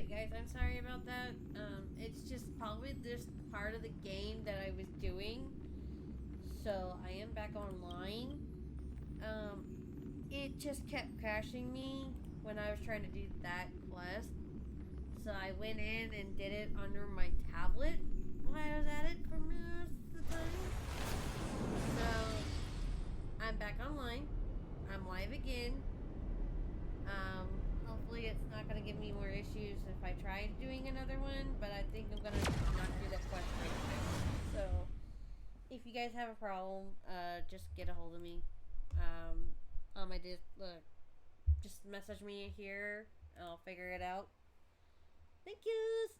guys, I'm sorry about that. It's just probably this part of the game that I was doing. So I am back online. It just kept crashing me when I was trying to do that quest. So I went in and did it under my tablet while I was at it for most of the time. So I'm back online. I'm live again. Hopefully it's not going to give me more issues if I try doing another one, but I think I'm going to not do the quest right now. So if you guys have a problem, just get a hold of me. On my just message me here. I'll figure it out. Thank yous.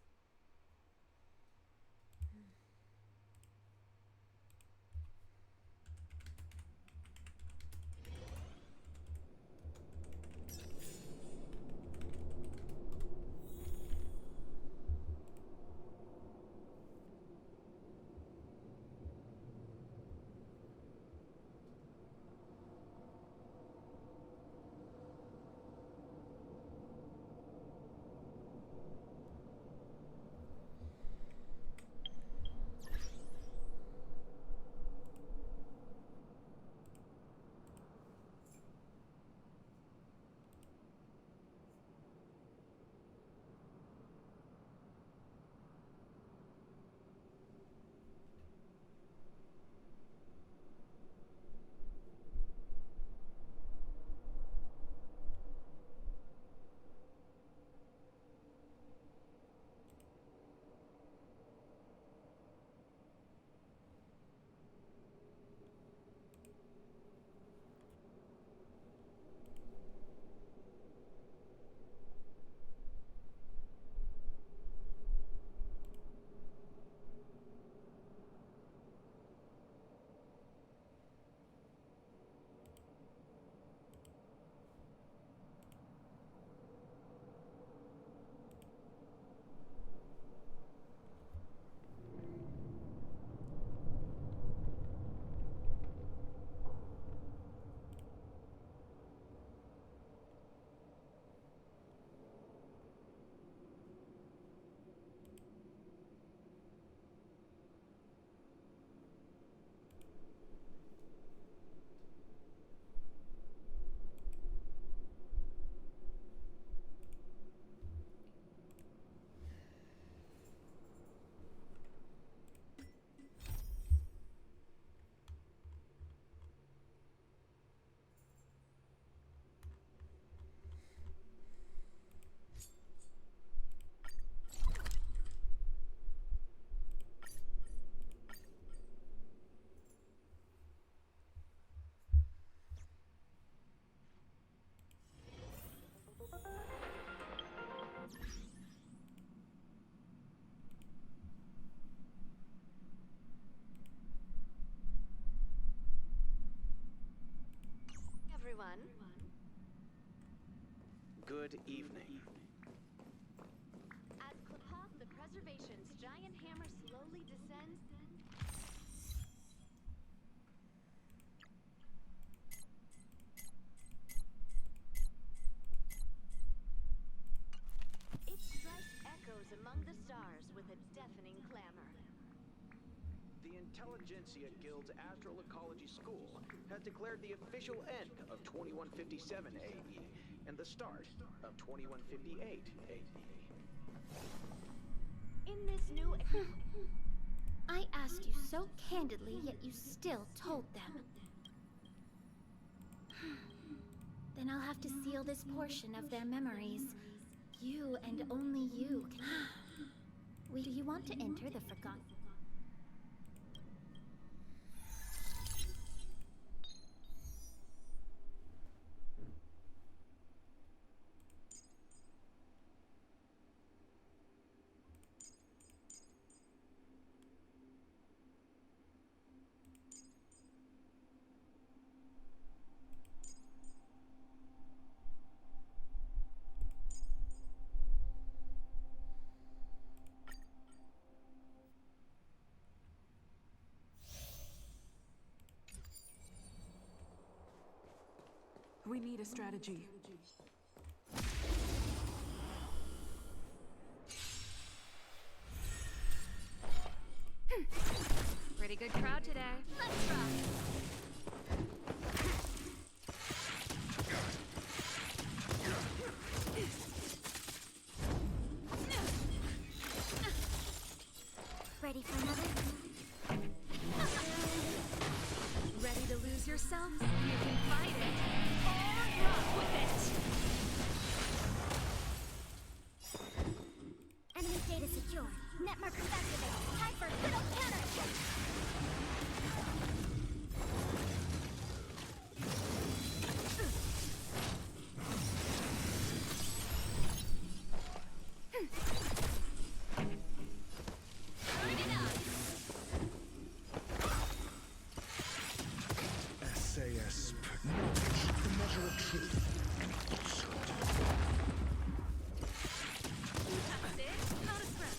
Everyone. Good evening. As Klapoth the Preservation's giant hammer slowly descends, its strike echoes among the stars with a deafening clamor. The Intelligentsia Guild's Astral Ecology School has declared the official end of 2157 AE and the start of 2158 AE. In this new... I asked you so candidly, yet you still told them. Then I'll have to seal this portion of their memories. You and only you can... Do you want to enter the Forgotten? We need a strategy. out today. Let's rock. Ready for another? Ready to lose yourself? You can fight it or rock with it. Enemy data secure. Net markers activated. Time for little counterattack. SAS knowledge, the measure of truth and falsehood. That's it. Not a threat.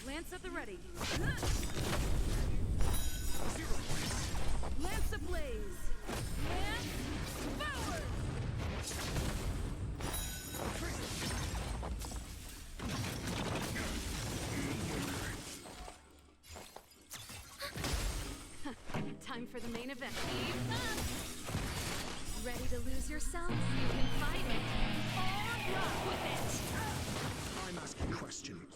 Lance at the ready. Zero place. Lance ablaze. Lance forward. Time for the main event. Ready to lose yourself? You can fight it or rock with it. I'm asking questions.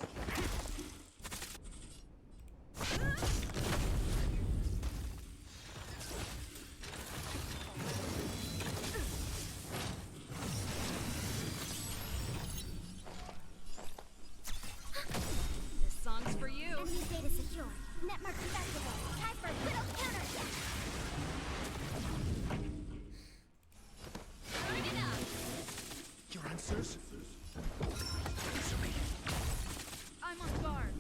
This song's for you. Enemy data secure. Net markers activated. Time for little counterattack. Turn it up. Your answers? Answer me. I'm on guard.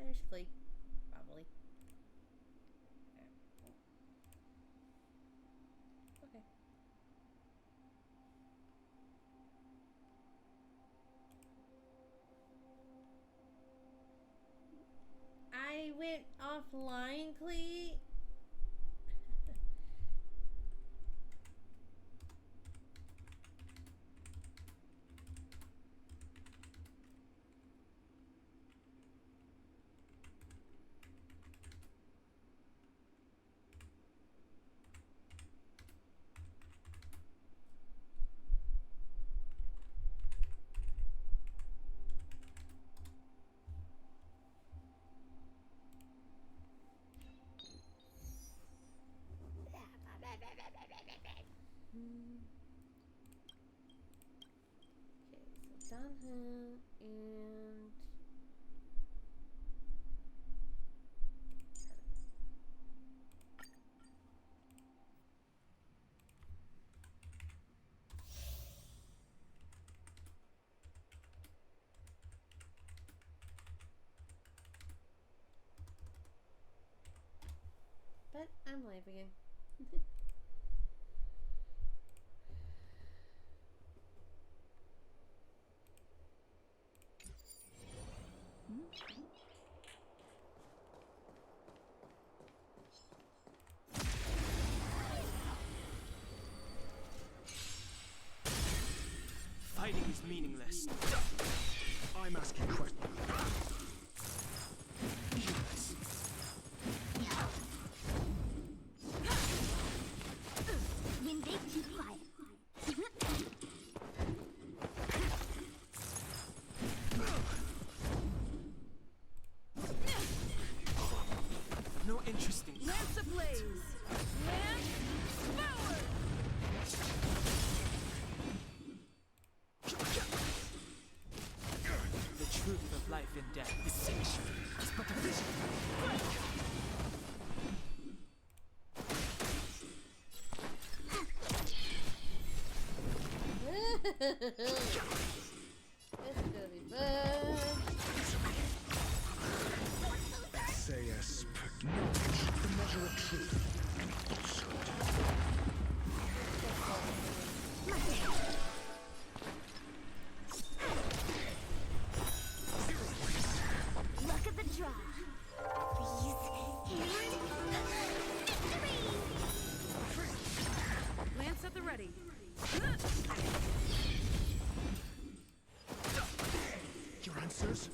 There's Flea, probably. Okay. I went offline, Clee. Okay, so done him and but I'm live again. Fighting is meaningless. I'm asking questions. When they keep quiet. No interest in Lance ablaze. Lance forward. the truth of life and death. This century is but a vision. This is gonna be fun. SAS knowledge, the measure of truth and falsehood. Look at the draw. Freeze and victory! Lance at the ready. Your answers?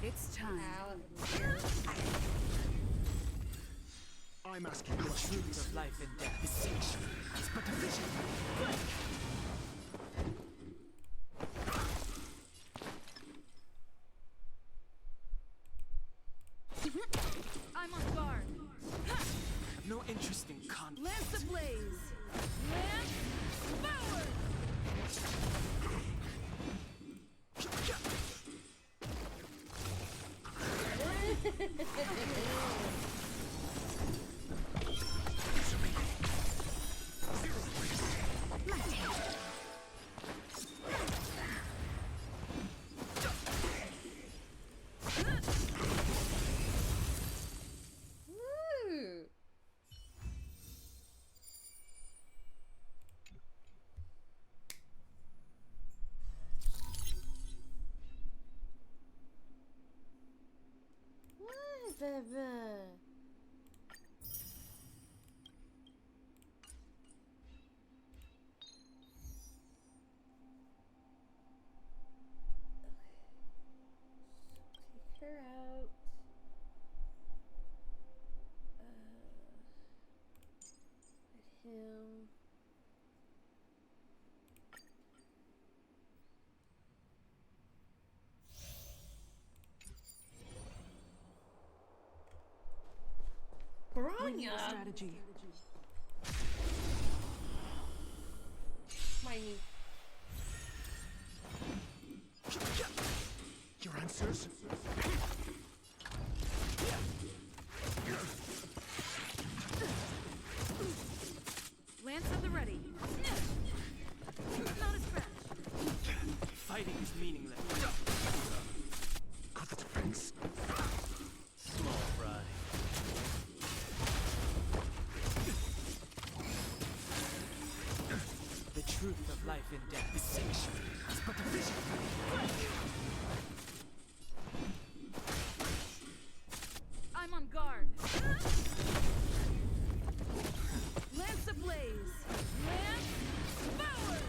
It's time. Ow. I'm asking The questions. truth of life and death. Distinction is but a vision. I'm on guard. I've no interest in conflict. Lance ablaze. Lance forward. Woo! Whatever. Take her out. Let him. Piranha. Strategy. Mind me. Your answers? Lance at the ready. Not a scratch. Fighting is meaningless. Got the defense. Small fry. The truth of life and death. Distinction is but a vision. I'm on guard. Lance ablaze. Lance forward.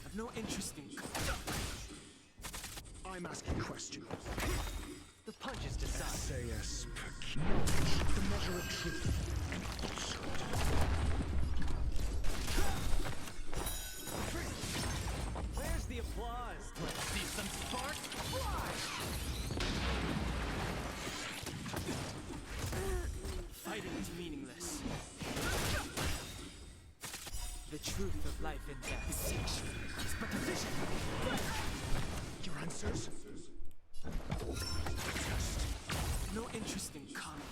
I've no interest in I'm asking questions. the punches decide. SAS knowledge, the measure of truth and falsehood. Where's the applause? Let's see some sparks fly! Fighting is meaningless. The truth of life and death. Distinction is but a vision. Your answers? No interest in conflict.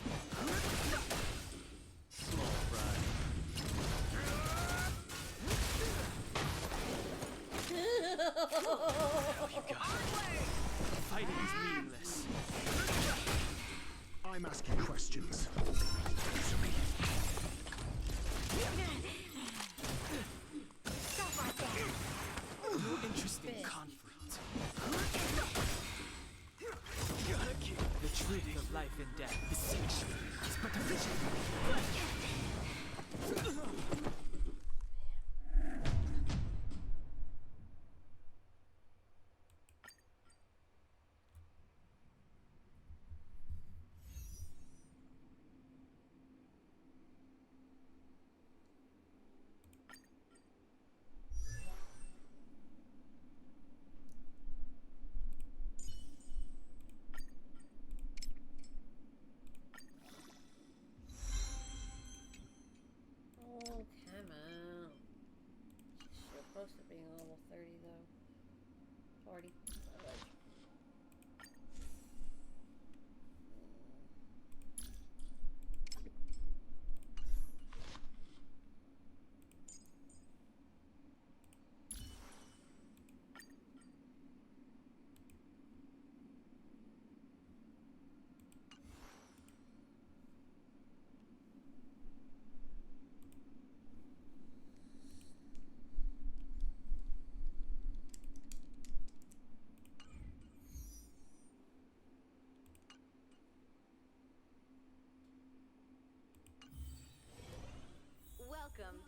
Small fry. Fighting is meaningless. I'm asking questions. Answer me. No interest in conflict. The truth of life and death. Distinction is but a vision.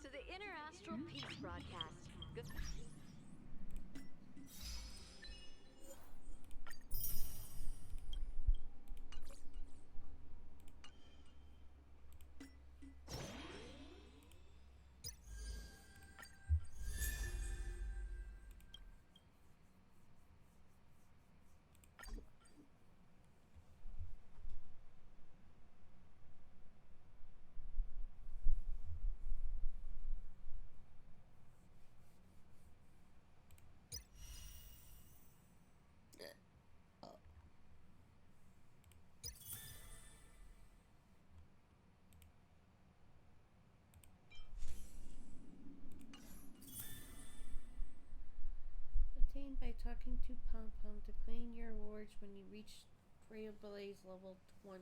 to the Inner Astral Peace broadcast. Good. Obtained by talking to Pom Pom to claim your rewards when you reach Blaze level 20.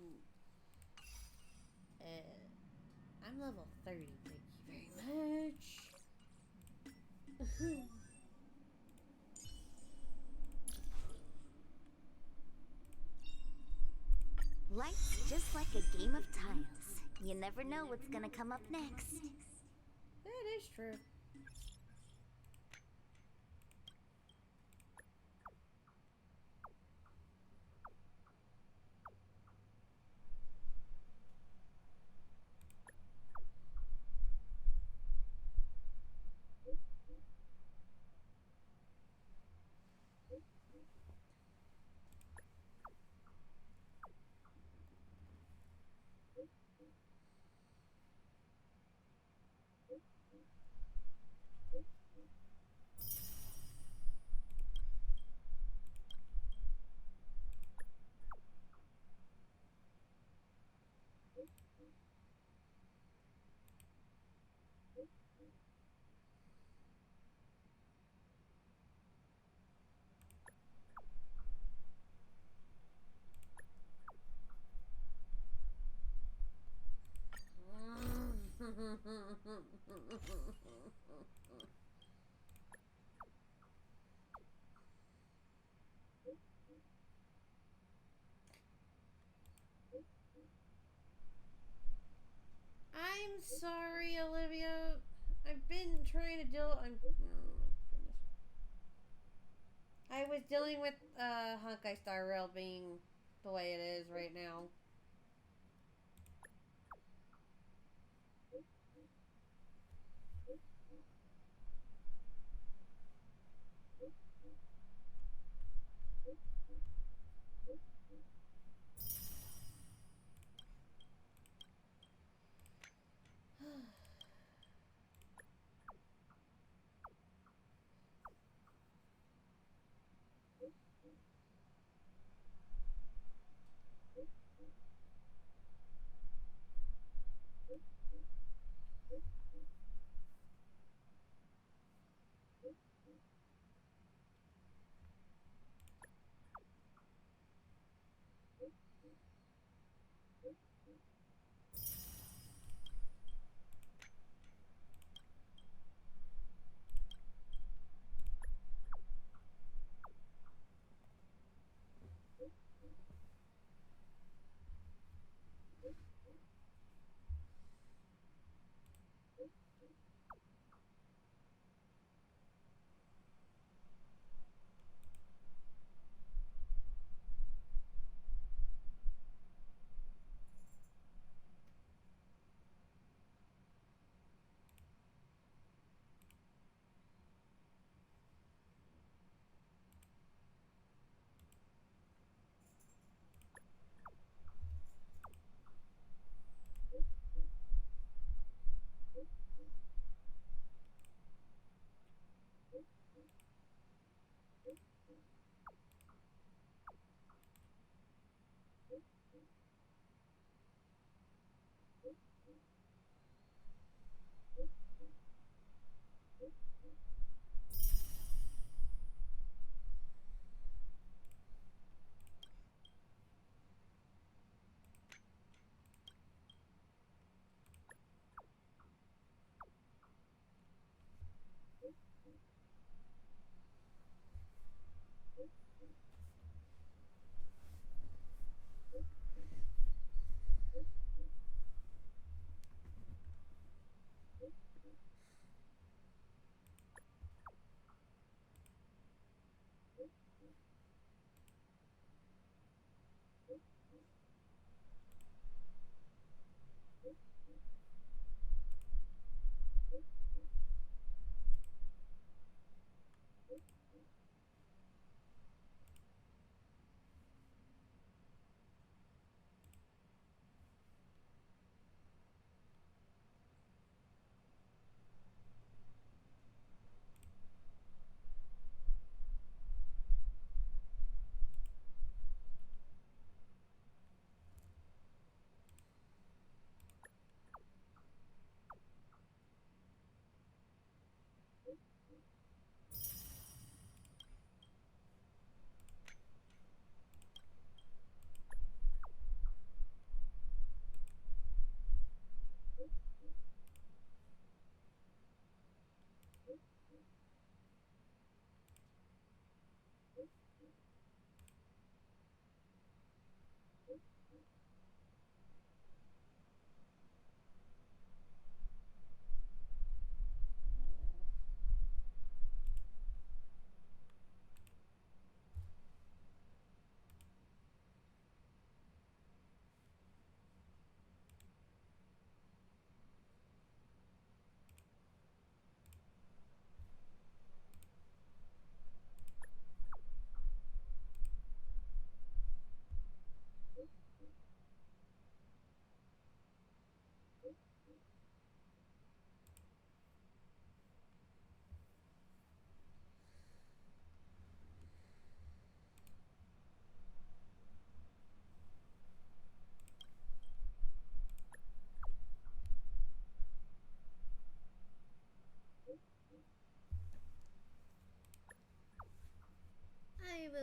I'm level 30. Thank you very much. Life's just like a game of tiles. You never know what's gonna come up next. That is true. I'm sorry, Olivia. I've been trying to deal. Oh my goodness. I was dealing with Honkai Star Rail being the way it is right now.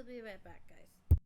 I'll be right back, guys.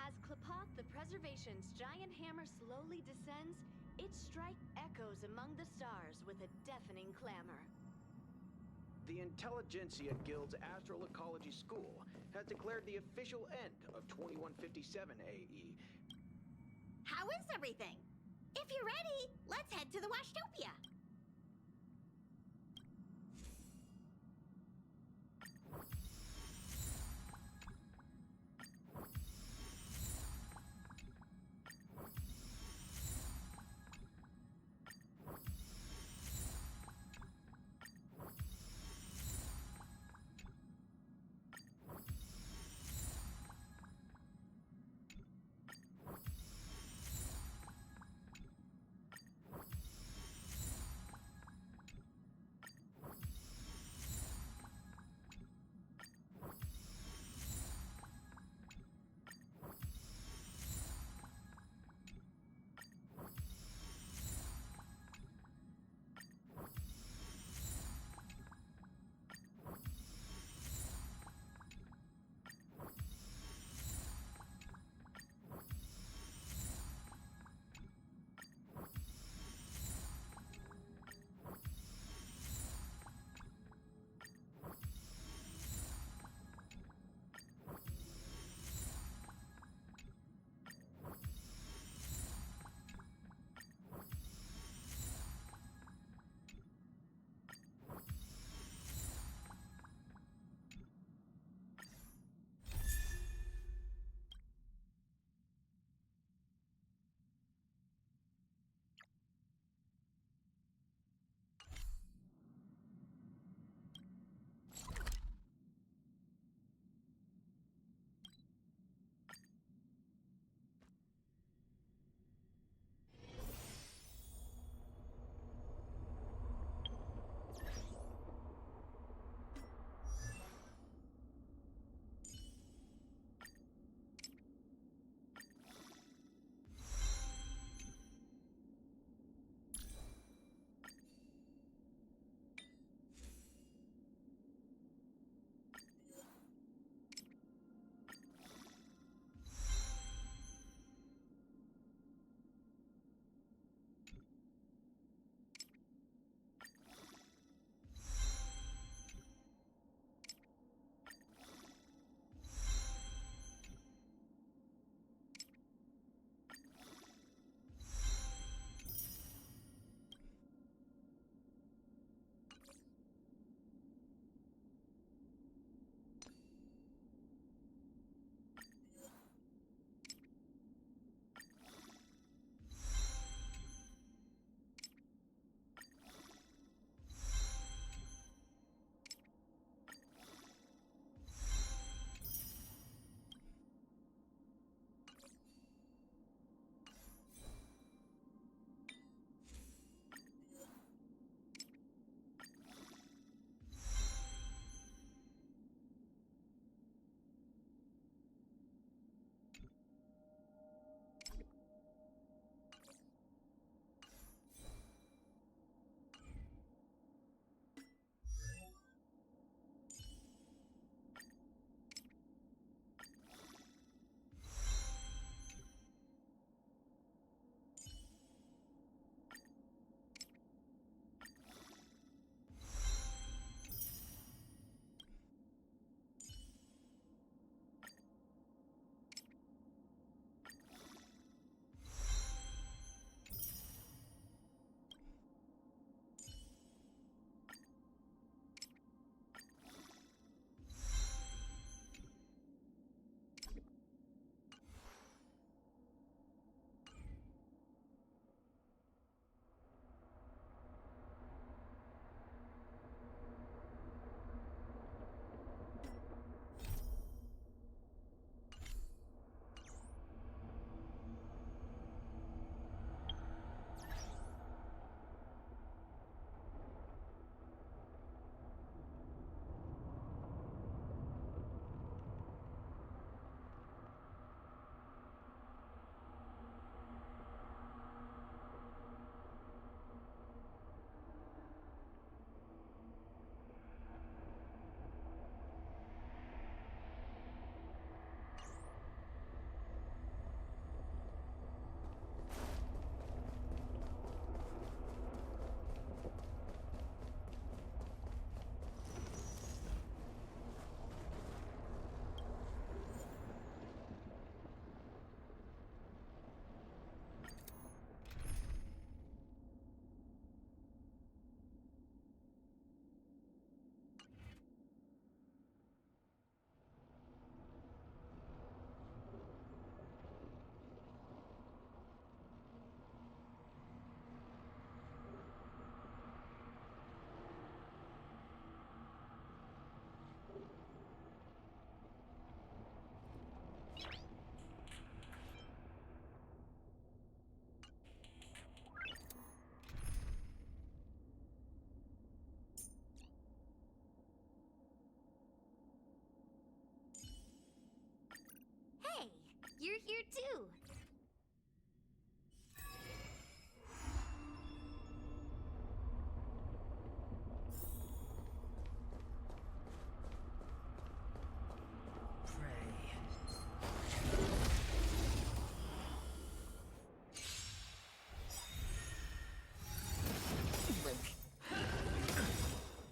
As Klapoth the Preservation's giant hammer slowly descends, its strike echoes among the stars with a deafening clamor. The Intelligentsia Guild's Astral Ecology School has declared the official end of 2157 AE. How is everything? If you're ready, let's head to the Washtopia. You're here too!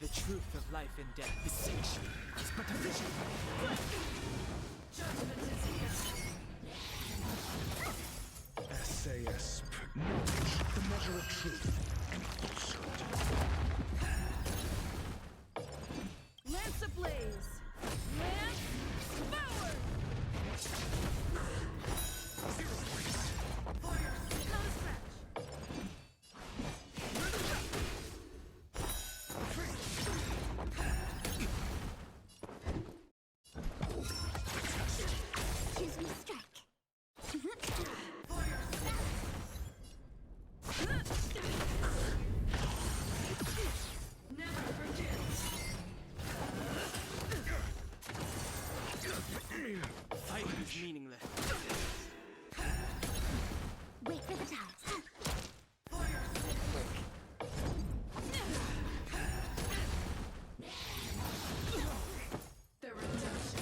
The truth of life and death, the sanctuary, is but a vision. Judgment is here. SAS, knowledge, the measure of truth and falsehood. Lance ablaze. Lance forward. Zero waste. Fire. Not a scratch. Choose me strike. Never forget. Fighting is meaningless. Wait for the tides. The redemption.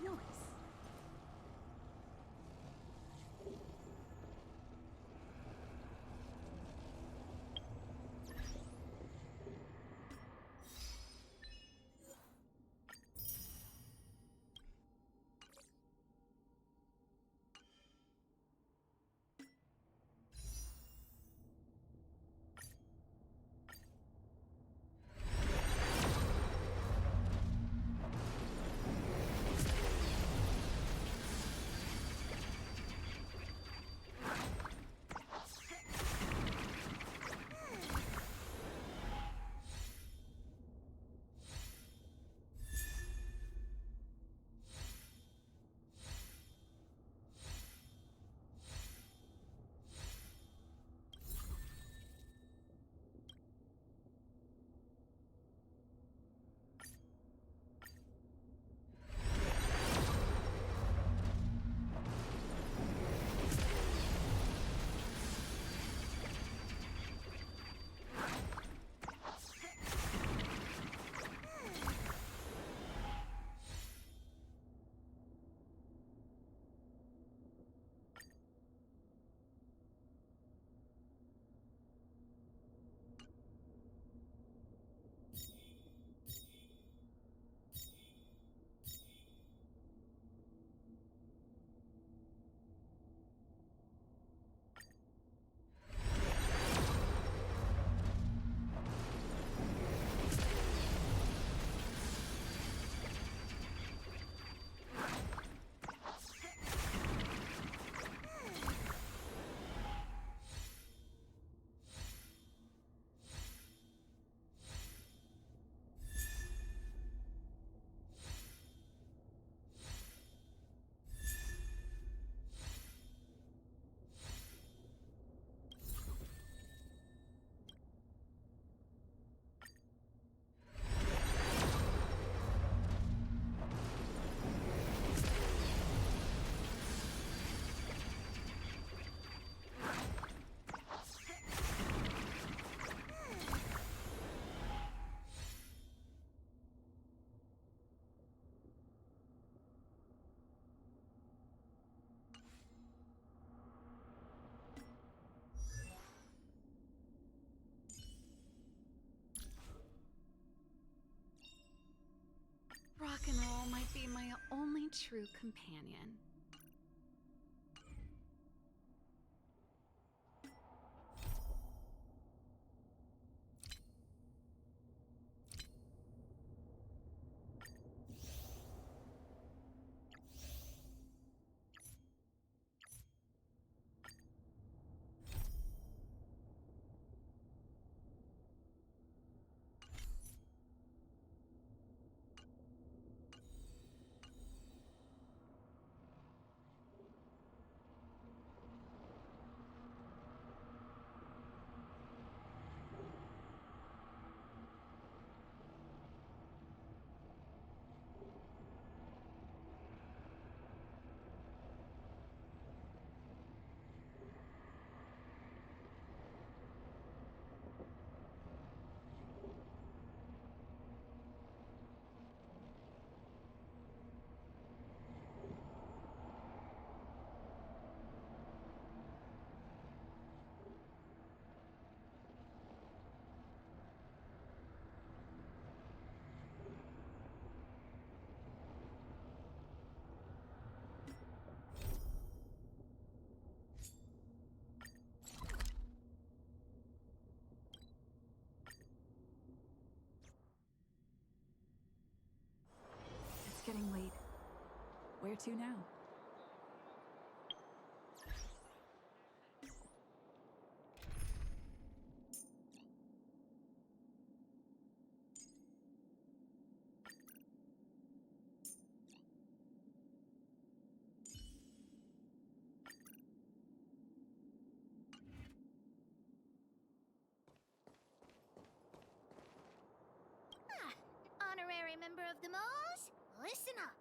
Nice. Rock and roll might be my only true companion. Where to now? Honorary member of the Moles, listen up.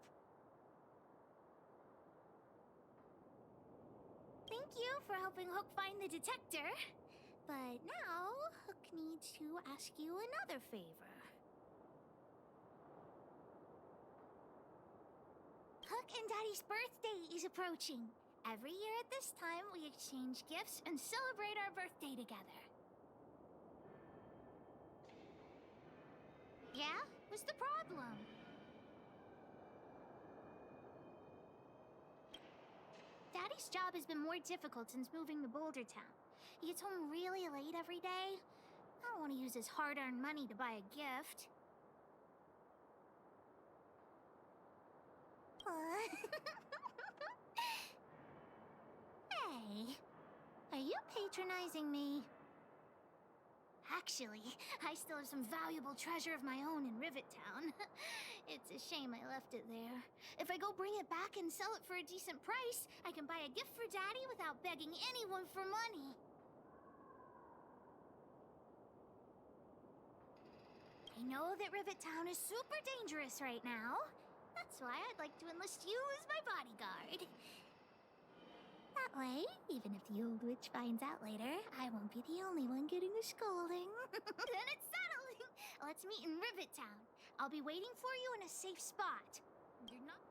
Thank you for helping Hook find the detector. But now, Hook needs to ask you another favor. Hook and Daddy's birthday is approaching. Every year at this time, we exchange gifts and celebrate our birthday together. Yeah? What's the problem? Daddy's job has been more difficult since moving to Boulder Town. He gets home really late every day. I don't want to use his hard-earned money to buy a gift. Hey, are you patronizing me? Actually, I still have some valuable treasure of my own in Rivet Town. It's a shame I left it there. If I go bring it back and sell it for a decent price, I can buy a gift for Daddy without begging anyone for money. I know that Rivet Town is super dangerous right now. That's why I'd like to enlist you as my bodyguard. That way, even if the old witch finds out later, I won't be the only one getting a scolding. Then it's settled! Let's meet in Rivet Town. I'll be waiting for you in a safe spot. You're not...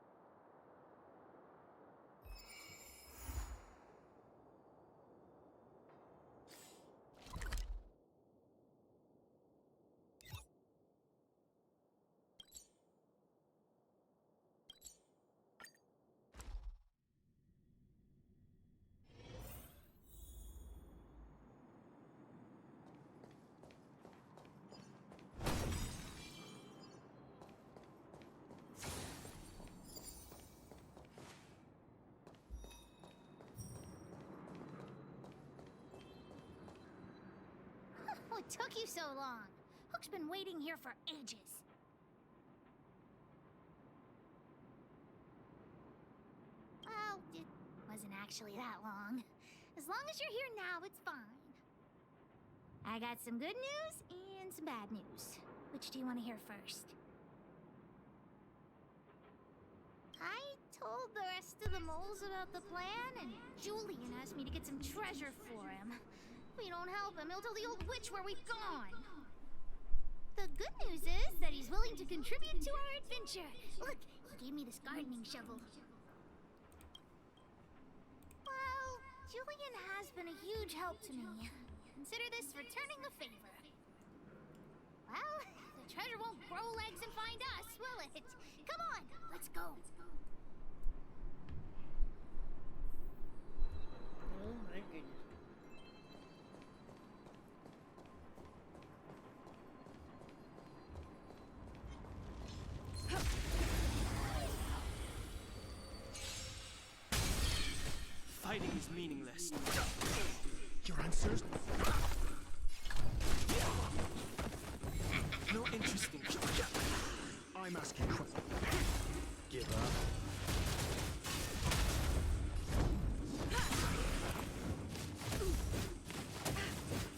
What took you so long? Hook's been waiting here for ages. Well, it wasn't actually that long. As long as you're here now, it's fine. I got some good news and some bad news. Which do you want to hear first? I told the rest of the moles about the plan, and Julian asked me to get some treasure for him. If we don't help him, he'll tell the old witch where we've gone. The good news is that he's willing to contribute to our adventure. Look, he gave me this gardening shovel. Well, Julian has been a huge help to me. Consider this returning a favor. Well, the treasure won't grow legs and find us, will it? Come on, let's go. Oh my goodness. Fighting is meaningless. Your answers? No interest in... I'm asking for... Give up.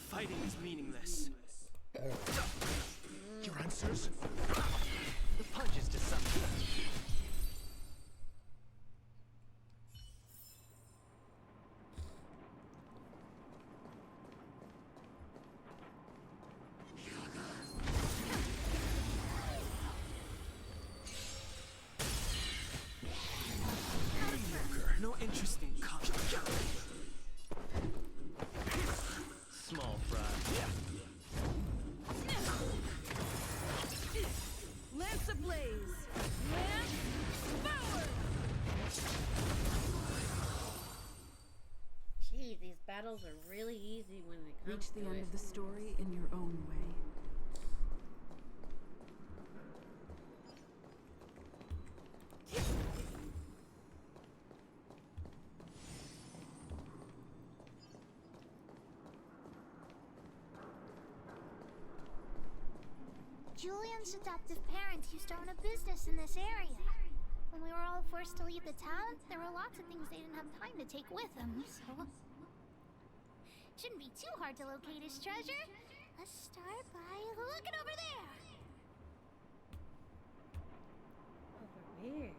Fighting is meaningless. Your answers? The punch is deceptive. No interest in small fry. Lance ablaze! Lance forward! Gee, these battles are really easy when it comes Reach to the end it. of the story in your own way. Julian's adoptive parents used to own a business in this area. When we were all forced to leave the town, there were lots of things they didn't have time to take with them, so... Shouldn't be too hard to locate his treasure. Let's start by looking over there. Over where?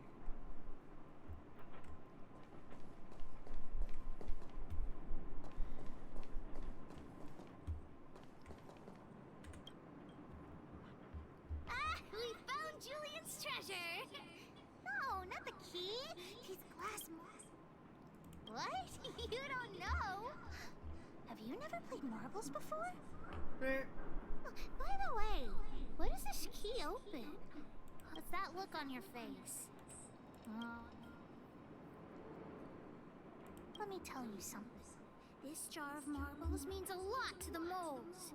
Ah, we found Julian's treasure. No, not the key. These glass What? You don't know? Have you never played marbles before? By the way, what does this key open? What's that look on your face? Let me tell you something. This jar of marbles means a lot to the moles.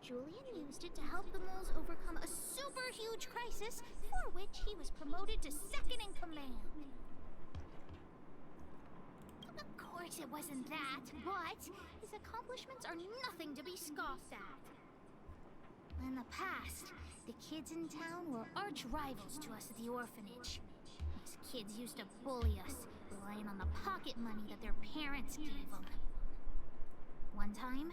Julian used it to help the moles overcome a super huge crisis for which he was promoted to second in command. Of course it wasn't that, but his accomplishments are nothing to be scoffed at. In the past, the kids in town were arch rivals to us at the orphanage. These kids used to bully us, relying on the pocket money that their parents gave them. One time,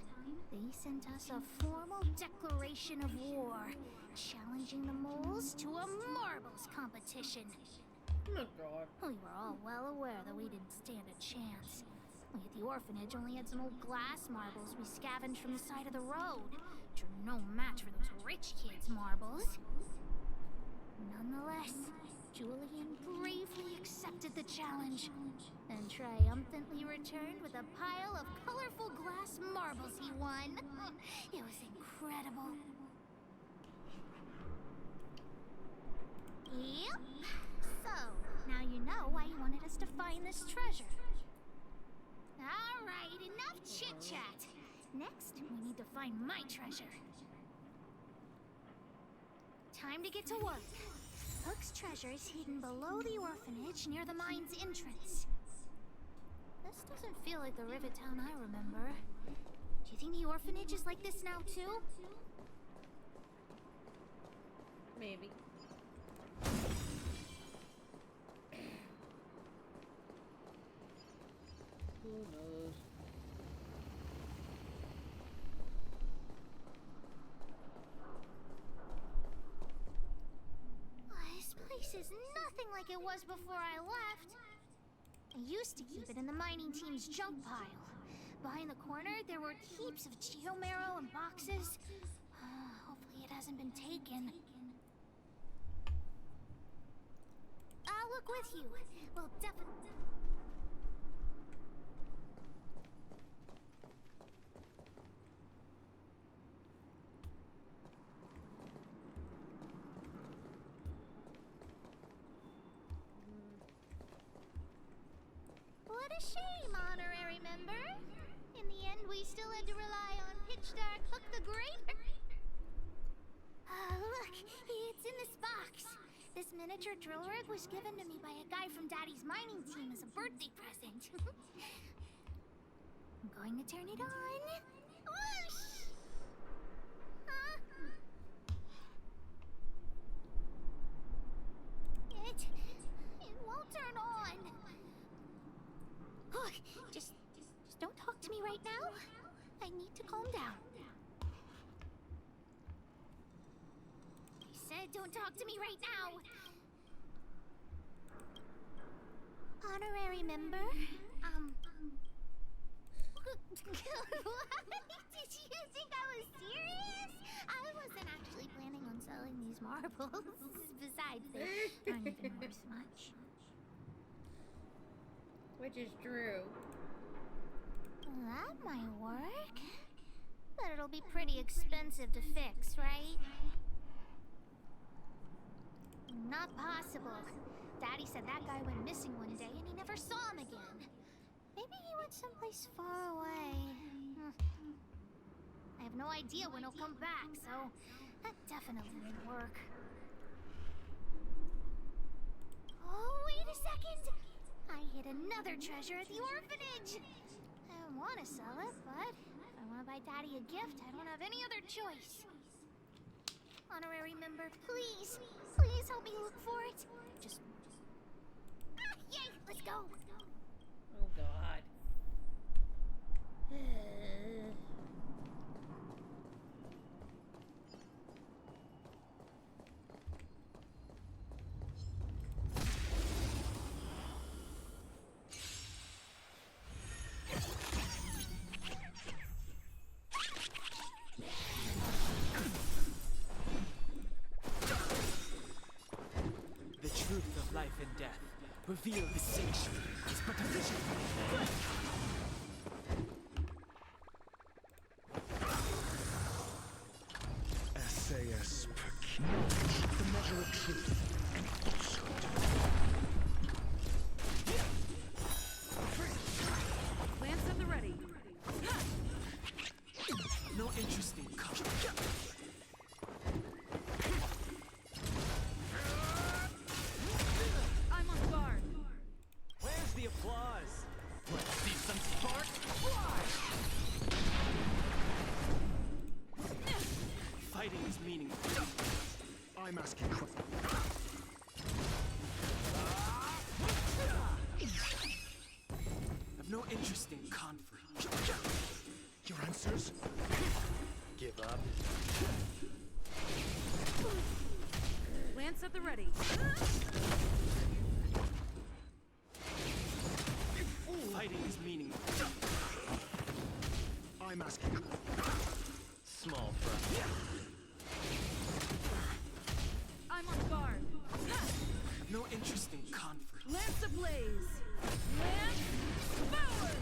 they sent us a formal declaration of war, challenging the moles to a marbles competition. Oh god. We were all well aware that we didn't stand a chance. We at the orphanage only had some old glass marbles we scavenged from the side of the road, which are no match for those rich kids' marbles. Nonetheless, Julian bravely accepted the challenge and triumphantly returned with a pile of colorful glass marbles he won. It was incredible. Yep. So, now you know why you wanted us to find this treasure. Alright, enough chit-chat. Next, we need to find my treasure. Time to get to work. Hook's treasure is hidden below the orphanage near the mine's entrance. This doesn't feel like the Rivet Town I remember. Do you think the orphanage is like this now too? Maybe. Who knows? This place is nothing like it was before I left. I used to keep it in the mining team's junk pile. Behind the corner, there were heaps of geomarrow and boxes. Hopefully it hasn't been taken. I'll look with you. We'll definitely... What a shame, honorary member. In the end, we still had to rely on Pitch Dark Hook the Great. Look, it's in this box. This miniature drill rig was given to me by a guy from Daddy's mining team as a birthday present. I'm going to turn it on. Whoosh! Huh? It won't turn on. Look, just don't talk to me right now. I need to calm down. I said don't talk to me right now. Honorary member, what? Did you think I was serious? I wasn't actually planning on selling these marbles. Besides, they aren't even worth much. Which is true. That might work. But it'll be pretty expensive to fix, right? Not possible. Daddy said that guy went missing one day and he never saw him again. Maybe he went someplace far away. I have no idea when he'll come back, so that definitely won't work. Oh, wait a second! I hid another treasure at the orphanage! I don't want to sell it, but if I want to buy Daddy a gift, I don't have any other choice. remember. Please. Please help me look for it. Just... Ah, yay! Let's go. Oh God. The truth of life and death. Reveal the sanctuary. It's but a vision. SAS knowledge, the measure of truth and falsehood. Lance at the ready. No interest in cover. I'm on guard. Where's the applause? Let's see some spark fly! Fighting is meaningless. I'm asking questions. I've no interest in conflict. Your answers? Give up. Lance at the ready. Fighting is meaningless. I'm asking. Small fry. I'm on guard. I've no interest in conflict. Lance ablaze. Lance forward.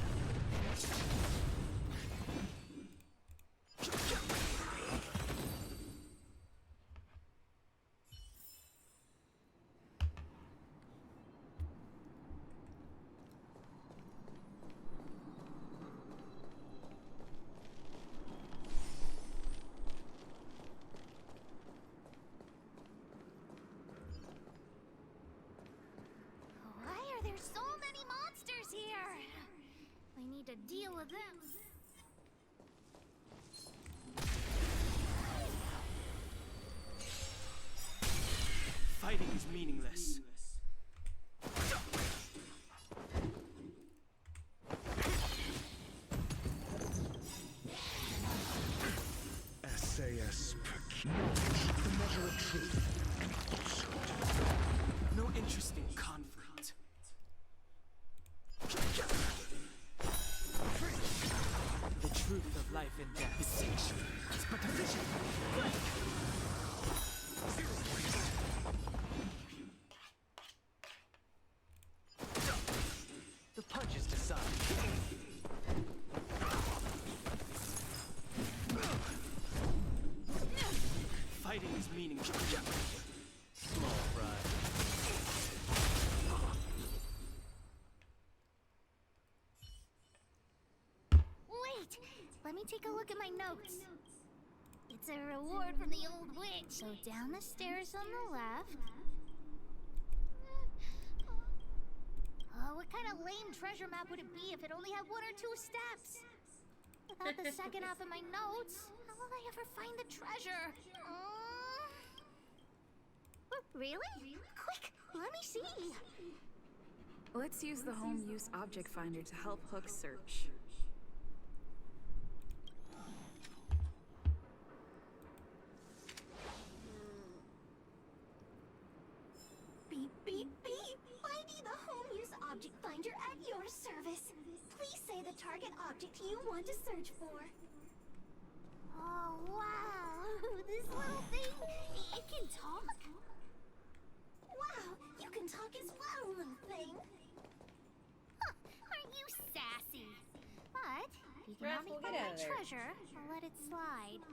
Why are there so many monsters here? I need to deal with them. Fighting is meaningless. SAS knowledge, the measure of truth and falsehood. No interest in conflict. The truth of life and death is sanctuary. It's but a vision. The punches decide. Fighting is meaningless. Small fry. Wait! Let me take a look at my notes. It's a reward from the old witch. So down the stairs on the left. What kind of lame treasure map would it be if it only had 1 or 2 steps? Without the second half of my notes, how will I ever find the treasure? Really? Quick, let me see. Let's use the home use object finder to help Hook search. Beep, beep, beep. Finding the home use object finder at your service. Please say the target object you want to search for. Oh, wow. This little thing, it can talk? Wow, you can talk as well, little thing. Huh, aren't you sassy? But if you can help me Rascal, find get out my of there. treasure, I'll let it slide.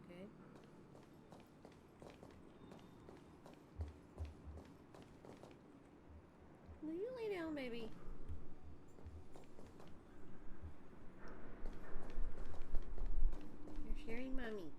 Okay. Will you lay down, baby? You're sharing mommy.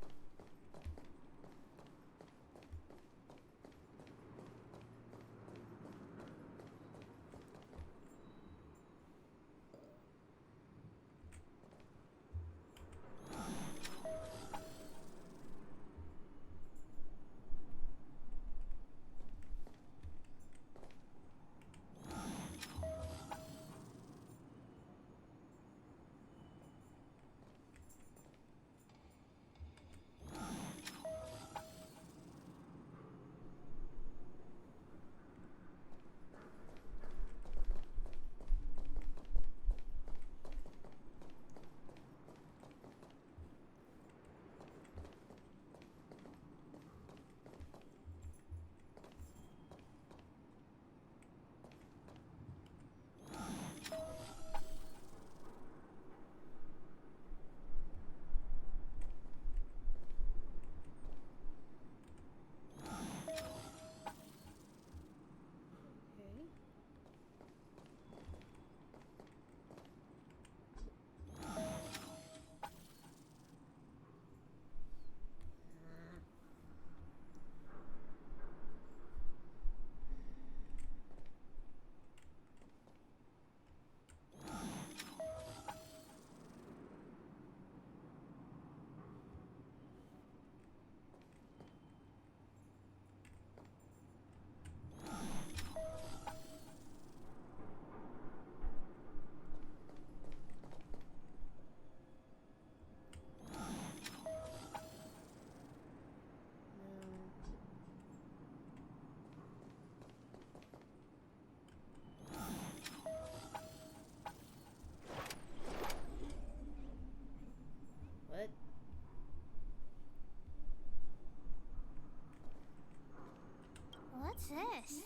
this?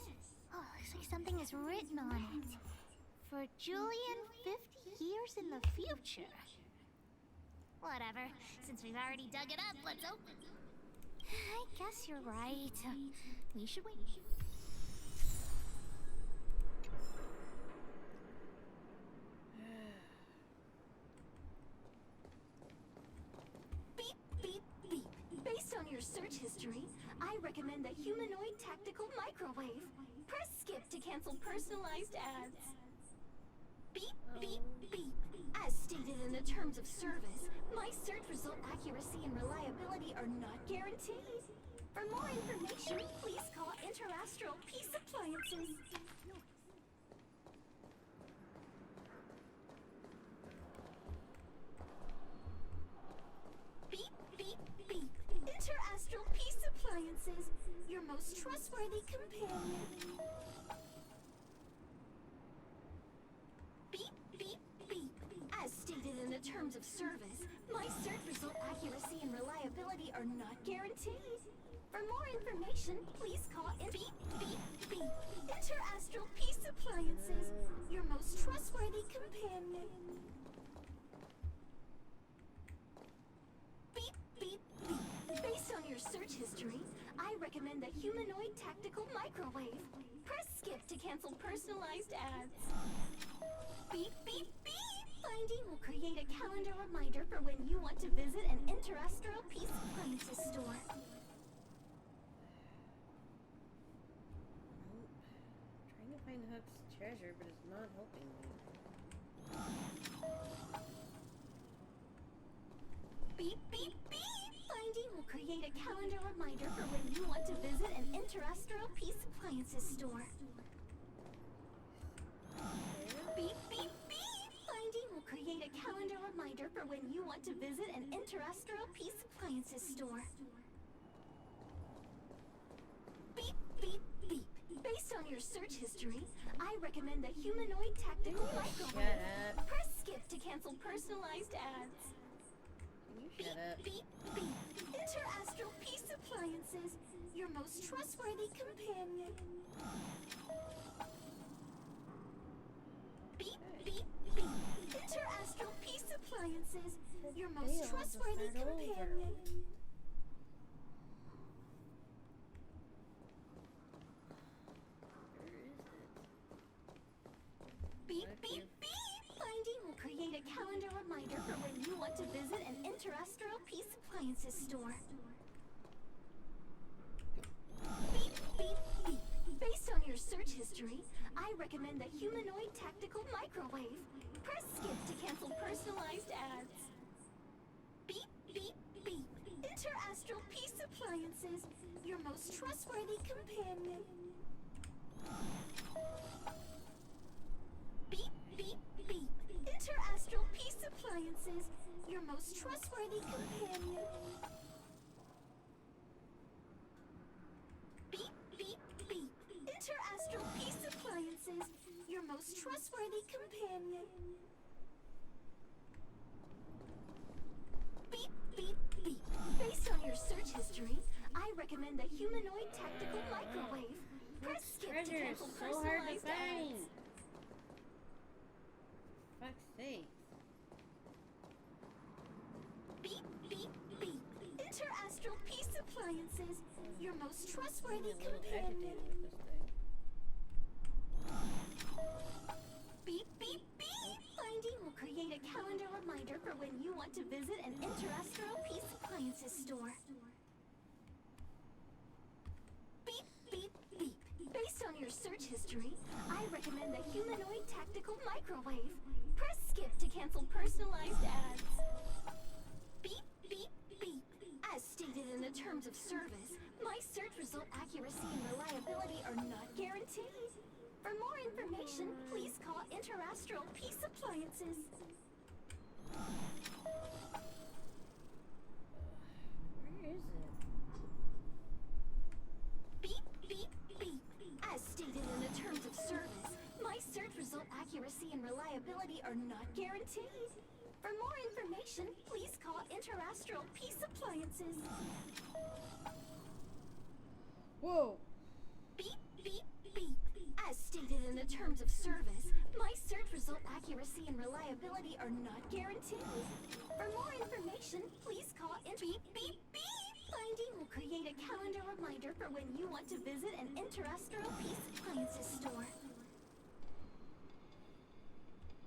Oh, looks like something is written on it. For Julian, 50 years in the future. Whatever. Since we've already dug it up, let's open. I guess you're right. We should wait. Beep, beep, beep. Based on your search history, I recommend the humanoid tactical microwave. Press skip to cancel personalized ads. Beep, beep, beep. As stated in the terms of service, my search result accuracy and reliability are not guaranteed. For more information, please call Interastral Peace Appliances. Beep, beep, beep. Interastral Peace Appliances, your most trustworthy companion. Beep, beep, beep. As stated in the terms of service, my search result accuracy and reliability are not guaranteed. For more information, please call Beep, beep, beep. Interastral Peace Appliances, your most trustworthy companion. Beep, beep, beep. Based on your search history, I recommend the humanoid tactical microwave. Press skip to cancel personalized ads. Beep, beep, beep. Finding will create a calendar reminder for when you want to visit an Interastral Peace Appliances store. Trying to find Hup's treasure, but it's not helping me. Beep, beep, beep. Finding will create a calendar reminder for when you want to visit an Interastral Peace Appliances store. Beep, beep, beep. Finding will create a calendar reminder for when you want to visit an Interastral Peace Appliances store. Beep, beep, beep. Based on your search history, I recommend the humanoid tactical microwave. Shut up. Press skip to cancel personalized ads. Can you Beep, shut up? beep, beep. Interastral Peace Appliances, your most trustworthy companion. Beep, beep, beep. Interastral Peace Appliances, your most Fail, trustworthy just start over. companion. Where is it? Beep, Okay. beep, beep. Finding will create a calendar reminder for when you want to visit an Interastral Peace Appliances store. Beep, beep, beep. Based on your search history, I recommend the humanoid tactical microwave. Press skip to cancel personalized ads. Beep, beep, beep. Interastral Peace Appliances, your most trustworthy companion. Beep, beep, beep. Interastral Peace Appliances, your most trustworthy companion. Beep, beep, beep. Interastral Peace Appliances, your most trustworthy companion. Beep, beep, beep. Based on your search history, I recommend the humanoid tactical microwave. Press skip to Treasure is cancel so hard to personalized find. ads. Fuck's sake. Beep, beep, beep. Interastral Peace Appliances, your most trustworthy I'm a little companion. agitated with this thing. Beep, beep, beep. Finding will create a calendar reminder for when you want to visit an Interastral Peace Appliances store. Beep, beep, beep. Based on your search history, I recommend the humanoid tactical microwave. Press skip to cancel personalized ads. Beep, beep, beep. As stated in the terms of service, my search result accuracy and reliability are not guaranteed. For more information, please call Interastral Peace Appliances. Where is it? Beep, beep, beep. As stated in the terms of service, my search result accuracy and reliability are not guaranteed. For more information, please call Interastral Peace Appliances. Whoa! Beep, terms of service, my search result accuracy and reliability are not guaranteed. For more information, please call in beep beep beep. Finding will create a calendar reminder for when you want to visit an Interastral Peace Appliances store.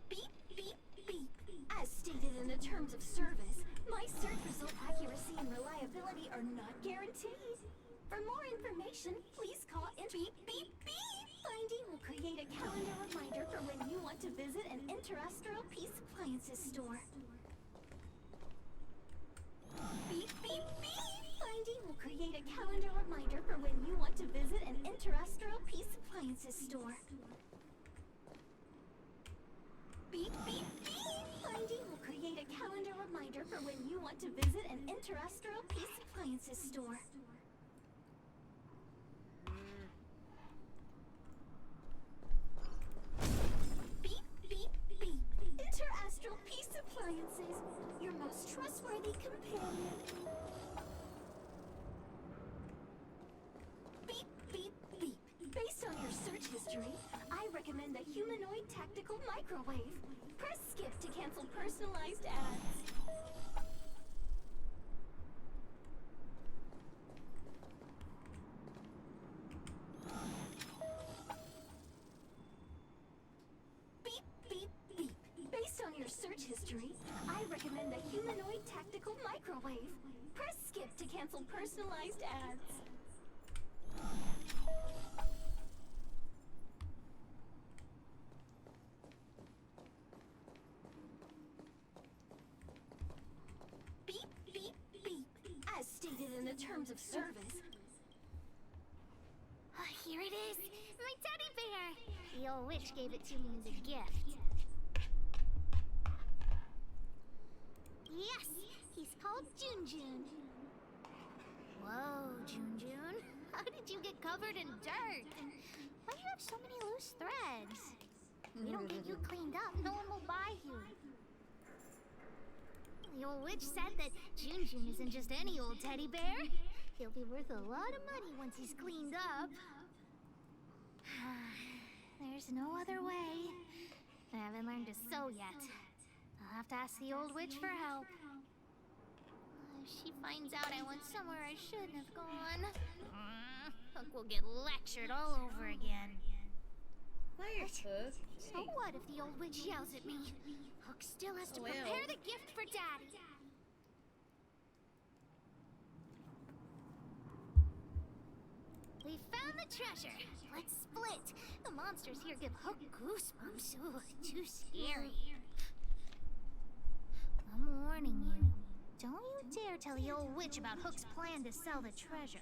Beep beep beep. As stated in the terms of service, my search result accuracy and reliability are not guaranteed. For more information, please call in beep beep beep. Finding will create a calendar reminder for when you want to visit an Interastral Peace Appliances store. Beep beep beep. Finding will create a calendar reminder for when you want to visit an Interastral Peace Appliances store. Beep beep beep. Finding will create a calendar reminder for when you want to visit an Interastral Peace Appliances store. Beep beep beep. Interastral Peace Appliances, your most trustworthy companion. Beep beep beep. Based on your search history, I recommend the humanoid tactical microwave. Press skip to cancel personalized ads. Beep beep beep. Based on your search history, I recommend the humanoid tactical microwave. Press skip to cancel personalized ads. Beep, beep, beep. As stated in the terms of service. Here it is, my teddy bear. The old witch gave it to me as a gift. Yes, he's called Junjun. Whoa, Junjun. How did you get covered in dirt? And why do you have so many loose threads? If we don't get you cleaned up, no one will buy you. The old witch said that Junjun isn't just any old teddy bear. He'll be worth a lot of money once he's cleaned up. There's no other way. I haven't learned to sew yet. I'll have to ask the old witch for help. If she finds out I went somewhere I shouldn't have gone, Hook will get lectured all over again. Where's Hook? So what if the old witch yells at me? Hook still has to prepare the gift for Daddy. We found the treasure. Let's split. The monsters here give Hook goosebumps. Ooh, too scary. I'm warning you. Don't you dare tell the old witch about Hook's plan to sell the treasure.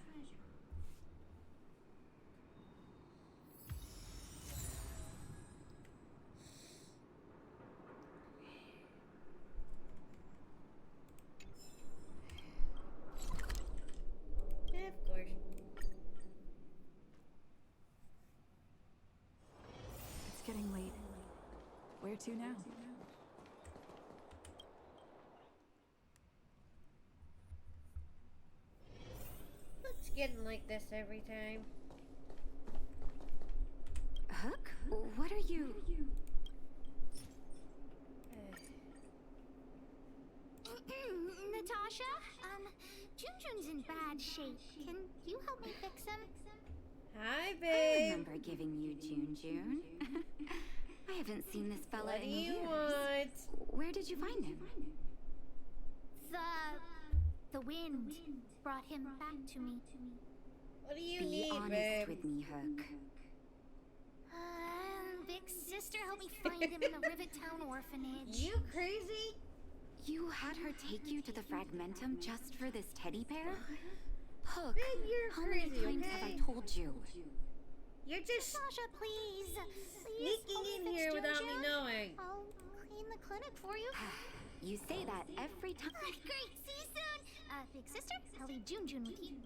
Yeah, of course. It's getting late. Where to now? It's getting like this every time. Hook? What are you... Natasha? Junjun's in bad shape. Can you help me fix him? Hi, I babe. remember giving you Junjun. I haven't seen this fella What do in you years. want? Where did you find him? The wind brought him back to me. What do you Be need, honest babe? with me, Hook. Big sister helped me find him in the Rivet Town orphanage. You crazy? You had her take you to the Fragmentum just for this teddy bear? Hook, Babe, you're how many crazy, times okay? have I told you? You're just Natasha, please. sneaking in here without me knowing. I'll clean the clinic for you. You say that every time. Great, see you soon. Big sister, I'll leave Junjun with you.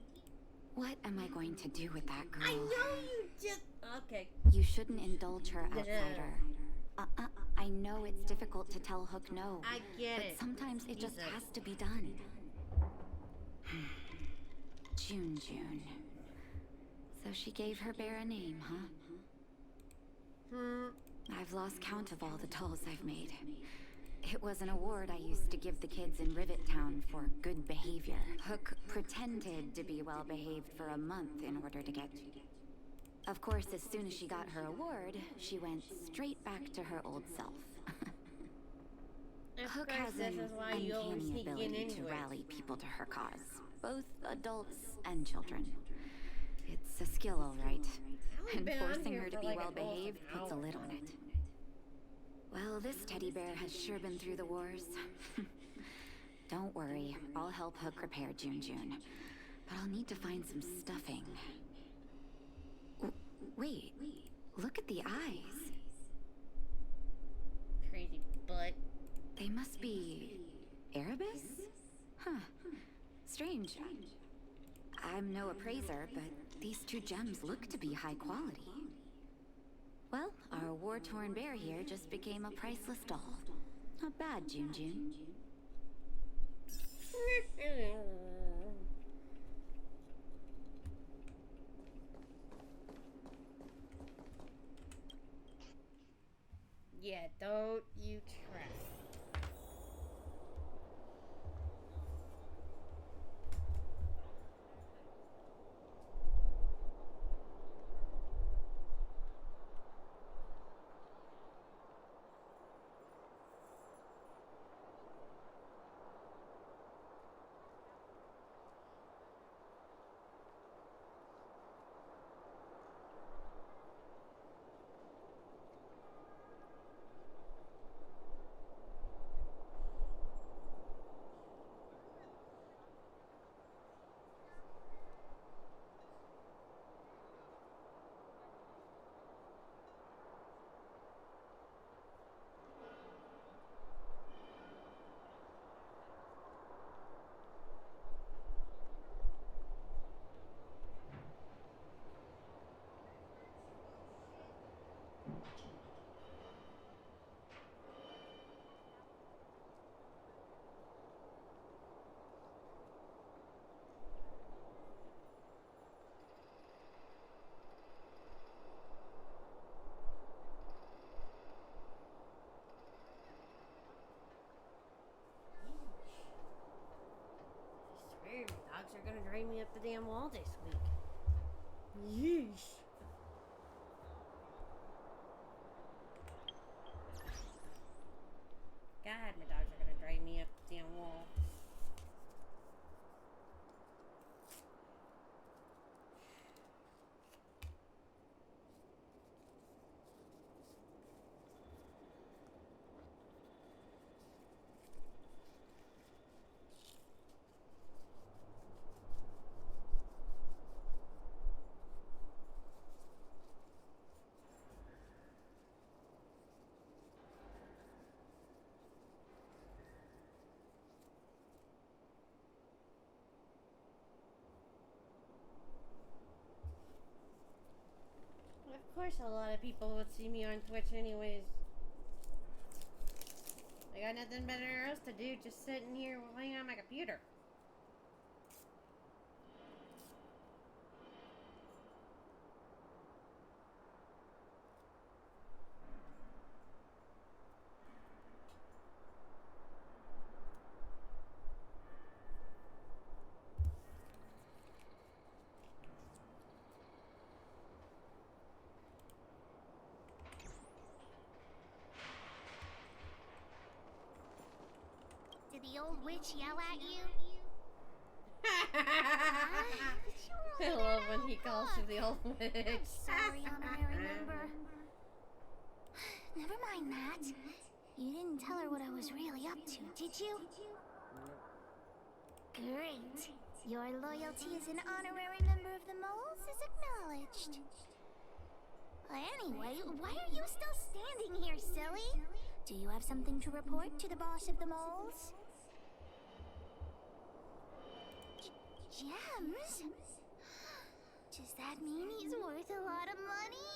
What am I going to do with that girl? I know you just... Okay. You shouldn't indulge her, outsider. I know it's difficult to tell Hook no. I get but it. sometimes it just Jesus. has to be done. Junjun. So she gave her bear a name, huh? I've lost count of all the dolls I've made. It was an award I used to give the kids in Rivet Town for good behavior. Hook pretended to be well behaved for a month in order to get... Of course, as soon as she got her award, she went straight back to her old self. Hook has an uncanny ability to rally people to her cause, both adults and children. It's a skill, all right. And forcing her to be well-behaved puts a lid on it. Well, this teddy bear has sure been through the wars. Don't worry, I'll help Hook repair June. But I'll need to find some stuffing. Wait, look at the eyes. Crazy butt. They must be... Erebus? Huh. Strange. I'm no appraiser, but these two gems look to be high quality. Well, our war-torn bear here just became a priceless doll. Not bad, June. Yeah, don't you try. Dogs are gonna drive me up the damn wall this week. Yeesh. God, my dogs are gonna drive me up the damn wall. Of course a lot of people would see me on Twitch anyways. I got nothing better else to do, just sitting here playing on my computer. Did the old witch yell at you? I love when he calls you the old witch. Sorry, honorary member. Never mind that. You didn't tell her what I was really up to, did you? Great. Your loyalty as an honorary member of the moles is acknowledged. Anyway, why are you still standing here, silly? Do you have something to report to the boss of the moles? Gems? Does that mean he's worth a lot of money?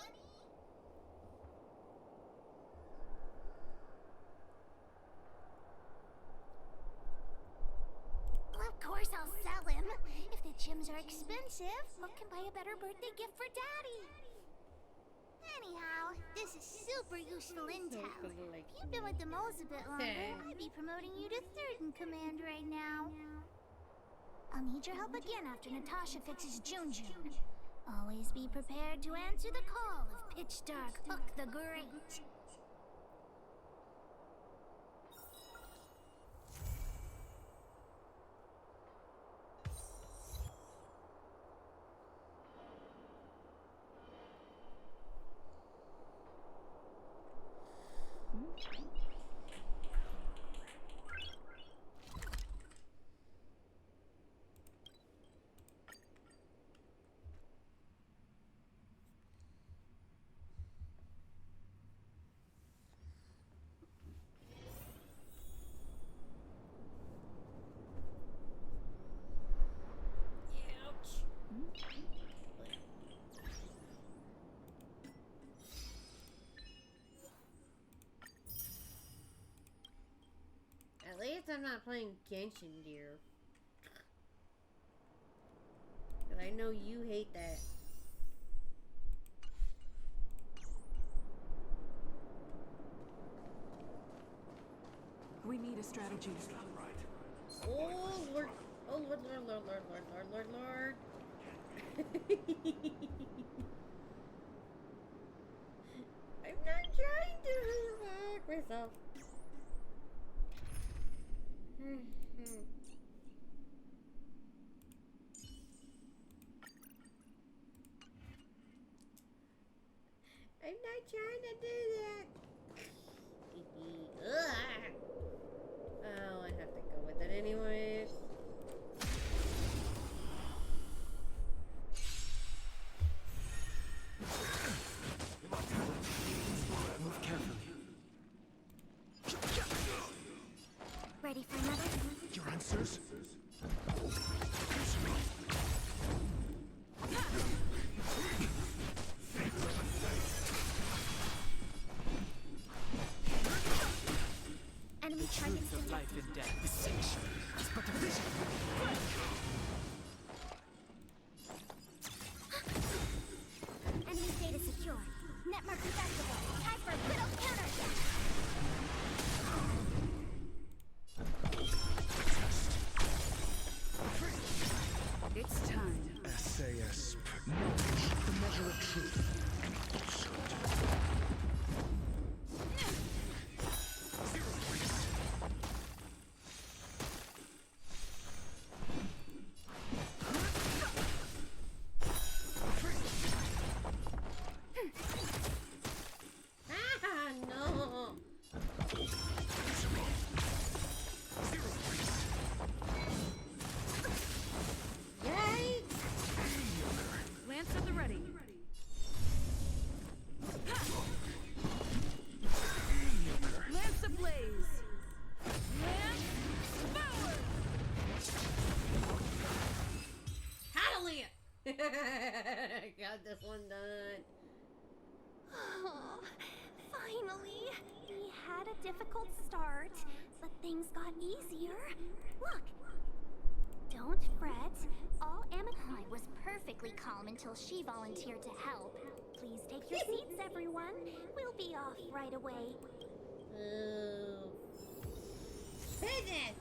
Well, of course I'll sell him. If the gems are expensive, Hook can buy a better birthday gift for Daddy. Anyhow, this is super useful intel. If you've been with the moles a bit longer, I'd be promoting you to third in command right now. I'll need your help again after Natasha fixes June. Always be prepared to answer the call of Pitch Dark Hook the Great. At least I'm not playing Genshin, dear. Cause I know you hate that. We need a strategy. Oh Lord! Oh Lord! Lord! Lord! Lord! Lord! Lord! Lord! Lord! I'm not trying to fuck myself. I'm not trying to do that. Oh, I have to go with it anyways. Move carefully. Ready for another? Your answers? Enemy The targets truth of life detected. and death, the sanctuary, is but a vision. Enemy data secure. Network detectable. Time for a little counterattack. It's time. SAS. Knowledge, the measure of truth and falsehood. Zero waste. Ah, no! Zero waste. Yikes! Lance at the ready. Lance ablaze. Lance forward. Hallelujah! Got this one done. Oh, finally. We had a difficult start, but things got easier. Look. Don't fret. All Amenhai was perfectly calm until she volunteered to help. Please take your seats, everyone. We'll be off right away. Ooh. Business!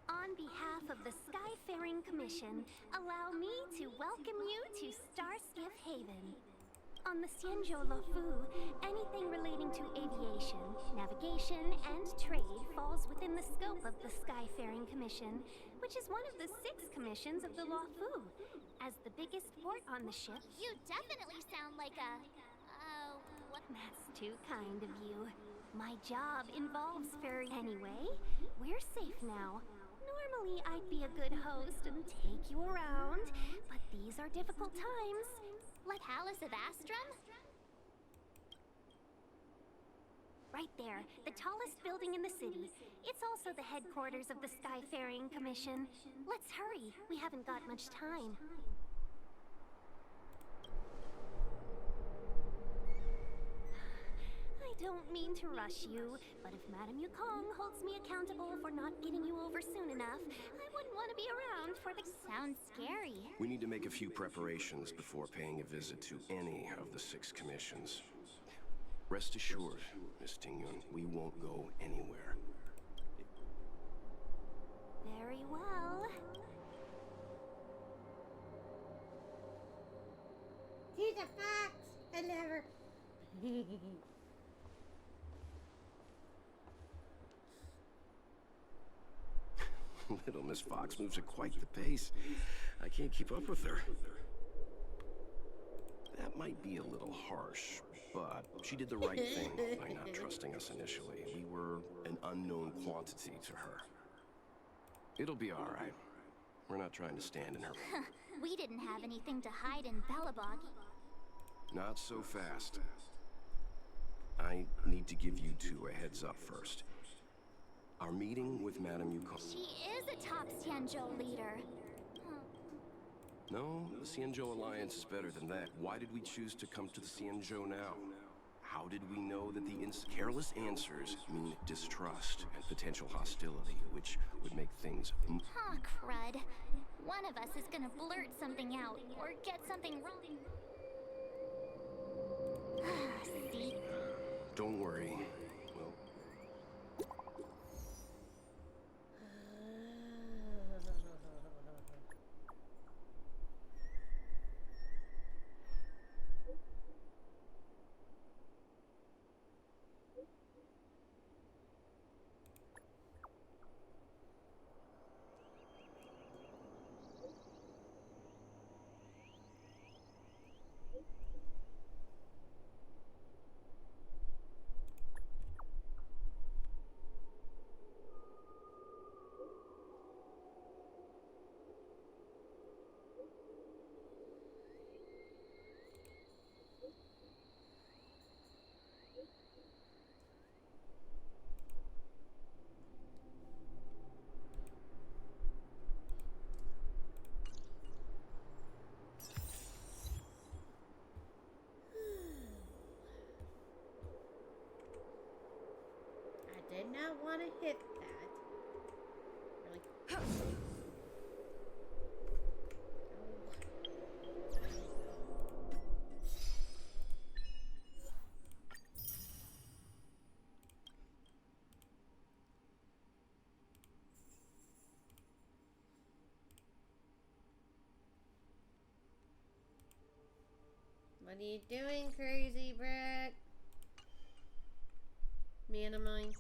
On behalf of the Skyfaring Commission, allow me to welcome you to Starskiff Haven. On the Xianzhou Luofu, anything relating to aviation, navigation, and trade falls within the scope of the Skyfaring Commission, which is one of the 6 commissions of the Luofu. As the biggest port on the ship, you definitely sound like a... what? That's too kind of you. My job involves ferry. Anyway, we're safe now. Normally, I'd be a good host and take you around, but these are difficult times. Like Palace of Astrum? Right there, the tallest building in the city. It's also the headquarters of the Skyfaring Commission. Let's hurry, we haven't got much time. I don't mean to rush you, but if Madame Yukong holds me accountable for not getting you over soon enough, I wouldn't want to be around for the— Sounds scary. We need to make a few preparations before paying a visit to any of the 6 commissions. Rest assured, Miss Tingyun, we won't go anywhere. Very well. She's a fox! I love her. Little Miss Fox moves at quite the pace. I can't keep up with her. That might be a little harsh, but she did the right thing by not trusting us initially. We were an unknown quantity to her. It'll be all right. We're not trying to stand in her way. We didn't have anything to hide in Belobog. Not so fast. I need to give you 2 a heads up first. Our meeting with Madame Yukong. She is a top Xianzhou leader. No, the Xianzhou Alliance is better than that. Why did we choose to come to the Xianzhou now? How did we know that the careless answers mean distrust and potential hostility, which would make things... Huh, crud. One of us is gonna blurt something out, or get something wrong. See? Don't worry. Well... Did not want to hit that. Really? What are you doing, crazy brat? Man of mine.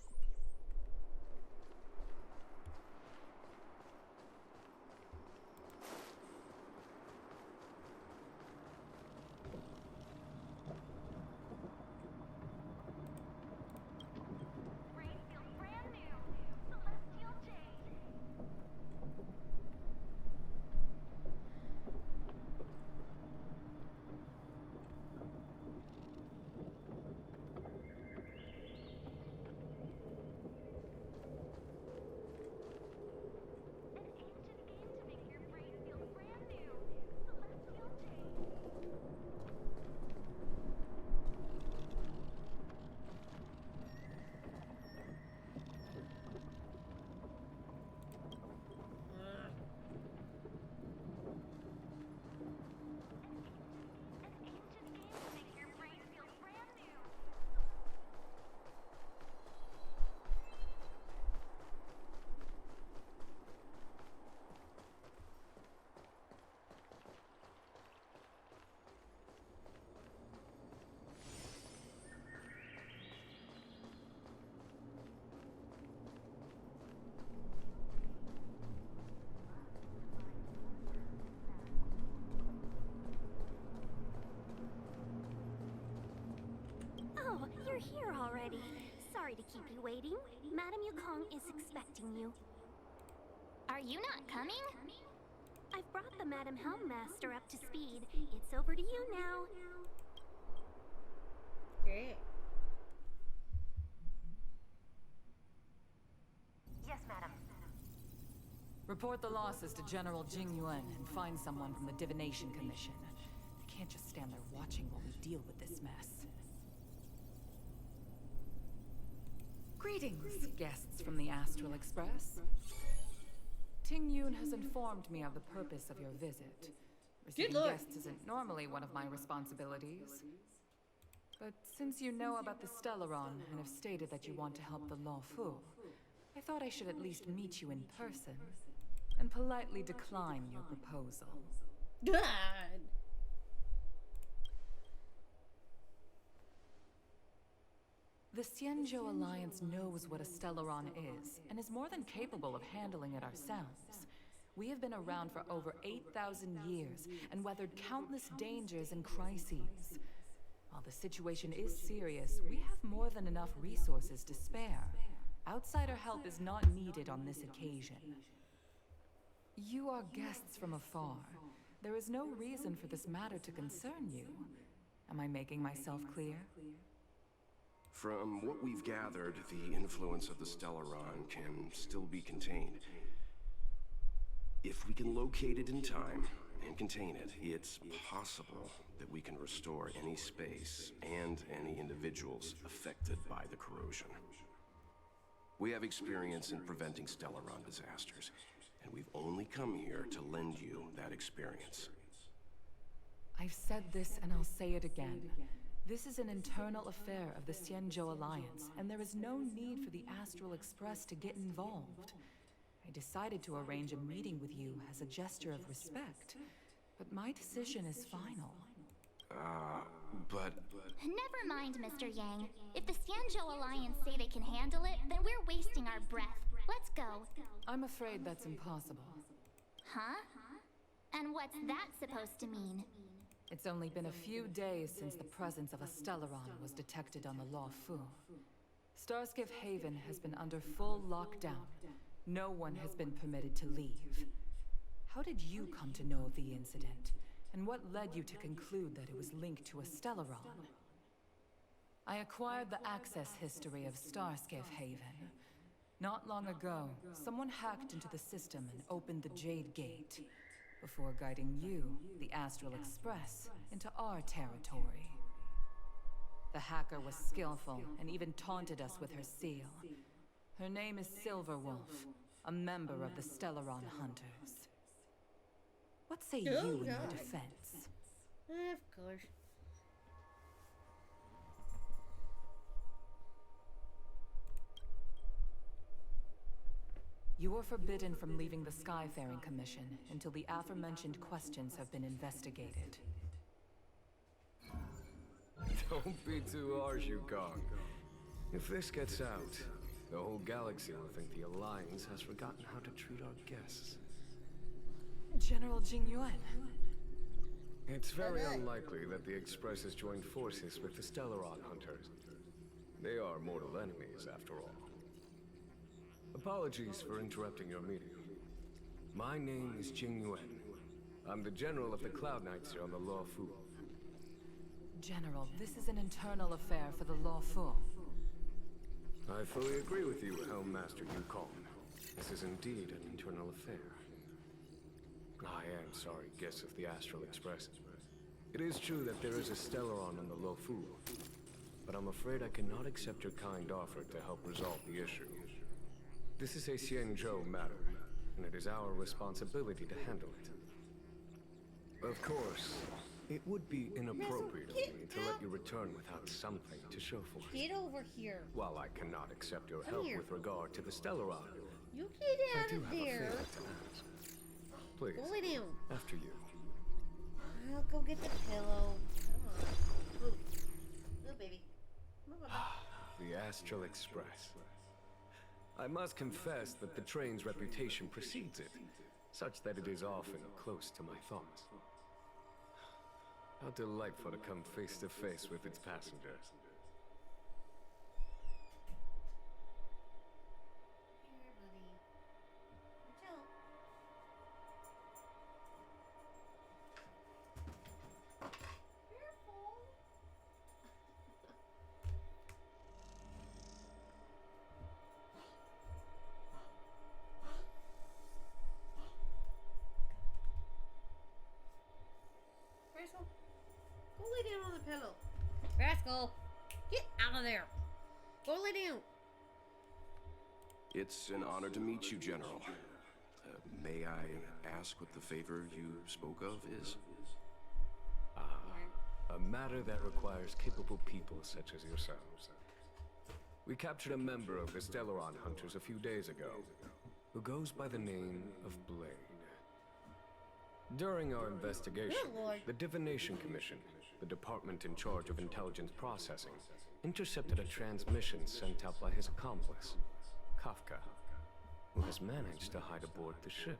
Oh, you're here already. Sorry to keep you waiting. Madame Yukong is expecting you. Are you not coming? I've brought the Madam Helmmaster up to speed. It's over to you now. Great. Yes, madam. Report the losses to General Jing Yuan and find someone from the Divination Commission. They can't just stand there watching while we deal with this mess. Greetings, guests from the Astral Express. Ting Yun has informed me of the purpose of your visit. Receiving guests isn't normally one of my responsibilities. But since you know about the Stellaron and have stated that you want to help the Law Fu, I thought I should at least meet you in person and politely decline your proposal. God. The Xianzhou Alliance knows what a Stellaron is, and is more than capable of handling it ourselves. We have been around for over 8,000 years, and weathered countless dangers and crises. While the situation is serious, we have more than enough resources to spare. Outsider help is not needed on this occasion. You are guests from afar. There is no reason for this matter to concern you. Am I making myself clear? From what we've gathered, the influence of the Stellaron can still be contained. If we can locate it in time and contain it, it's possible that we can restore any space and any individuals affected by the corrosion. We have experience in preventing Stellaron disasters, and we've only come here to lend you that experience. I've said this and I'll say it again. This is an internal affair of the Xianzhou Alliance, and there is no need for the Astral Express to get involved. I decided to arrange a meeting with you as a gesture of respect, but my decision is final. But... Never mind, Mr. Yang. If the Xianzhou Alliance say they can handle it, then we're wasting our breath. Let's go. I'm afraid that's impossible. Huh? And what's that supposed to mean? It's only been a few days since the presence of a Stellaron was detected on the Law Fu. Starskiff Haven has been under full lockdown. No one has been permitted to leave. How did you come to know of the incident? And what led you to conclude that it was linked to a Stellaron? I acquired the access history of Starskiff Haven. Not long ago, someone hacked into the system and opened the Jade Gate, before guiding you, the Astral Express, into our territory. The hacker was skillful and even taunted us with her seal. Her name is Silverwolf, a member of the Stellaron Hunters. What say you in your defense? Of course. You are forbidden from leaving the Skyfaring Commission until the aforementioned questions have been investigated. Don't be too harsh, Yukong. If this gets out, the whole galaxy will think the Alliance has forgotten how to treat our guests. General Jing Yuan. It's very unlikely that the Express has joined forces with the Stellaron Hunters. They are mortal enemies, after all. Apologies for interrupting your meeting. My name is Jing Yuan. I'm the General of the Cloud Knights here on the Law Fu. General, this is an internal affair for the Law Fu. I fully agree with you, Helmmaster Yukong. This is indeed an internal affair. I am sorry, guests of the Astral Express. It is true that there is a Stellaron on the Law Fu, but I'm afraid I cannot accept your kind offer to help resolve the issue. This is a Xianzhou matter, and it is our responsibility to handle it. Of course, it would be inappropriate of me to let you return without something to show for it. Get over here. While I cannot accept your help with regard to the Stellaron, you get out I do of have a there. favor to ask. Please, Go lay down. after you. I'll go get the pillow. Come on. Move. Move, baby. Move, baby. The Astral Express. I must confess that the train's reputation precedes it, such that it is often close to my thoughts. How delightful to come face to face with its passengers. Here, buddy. Watch out. Go lay down on the pillow. Rascal! Get out of there! Go lay down! It's an honor to meet you, General. May I ask what the favor you spoke of is? A matter that requires capable people such as yourselves. We captured a member of the Stellaron Hunters a few days ago, who goes by the name of Blade. During our investigation, the Divination Commission, the department in charge of intelligence processing, intercepted a transmission sent out by his accomplice, Kafka, who has managed to hide aboard the ship.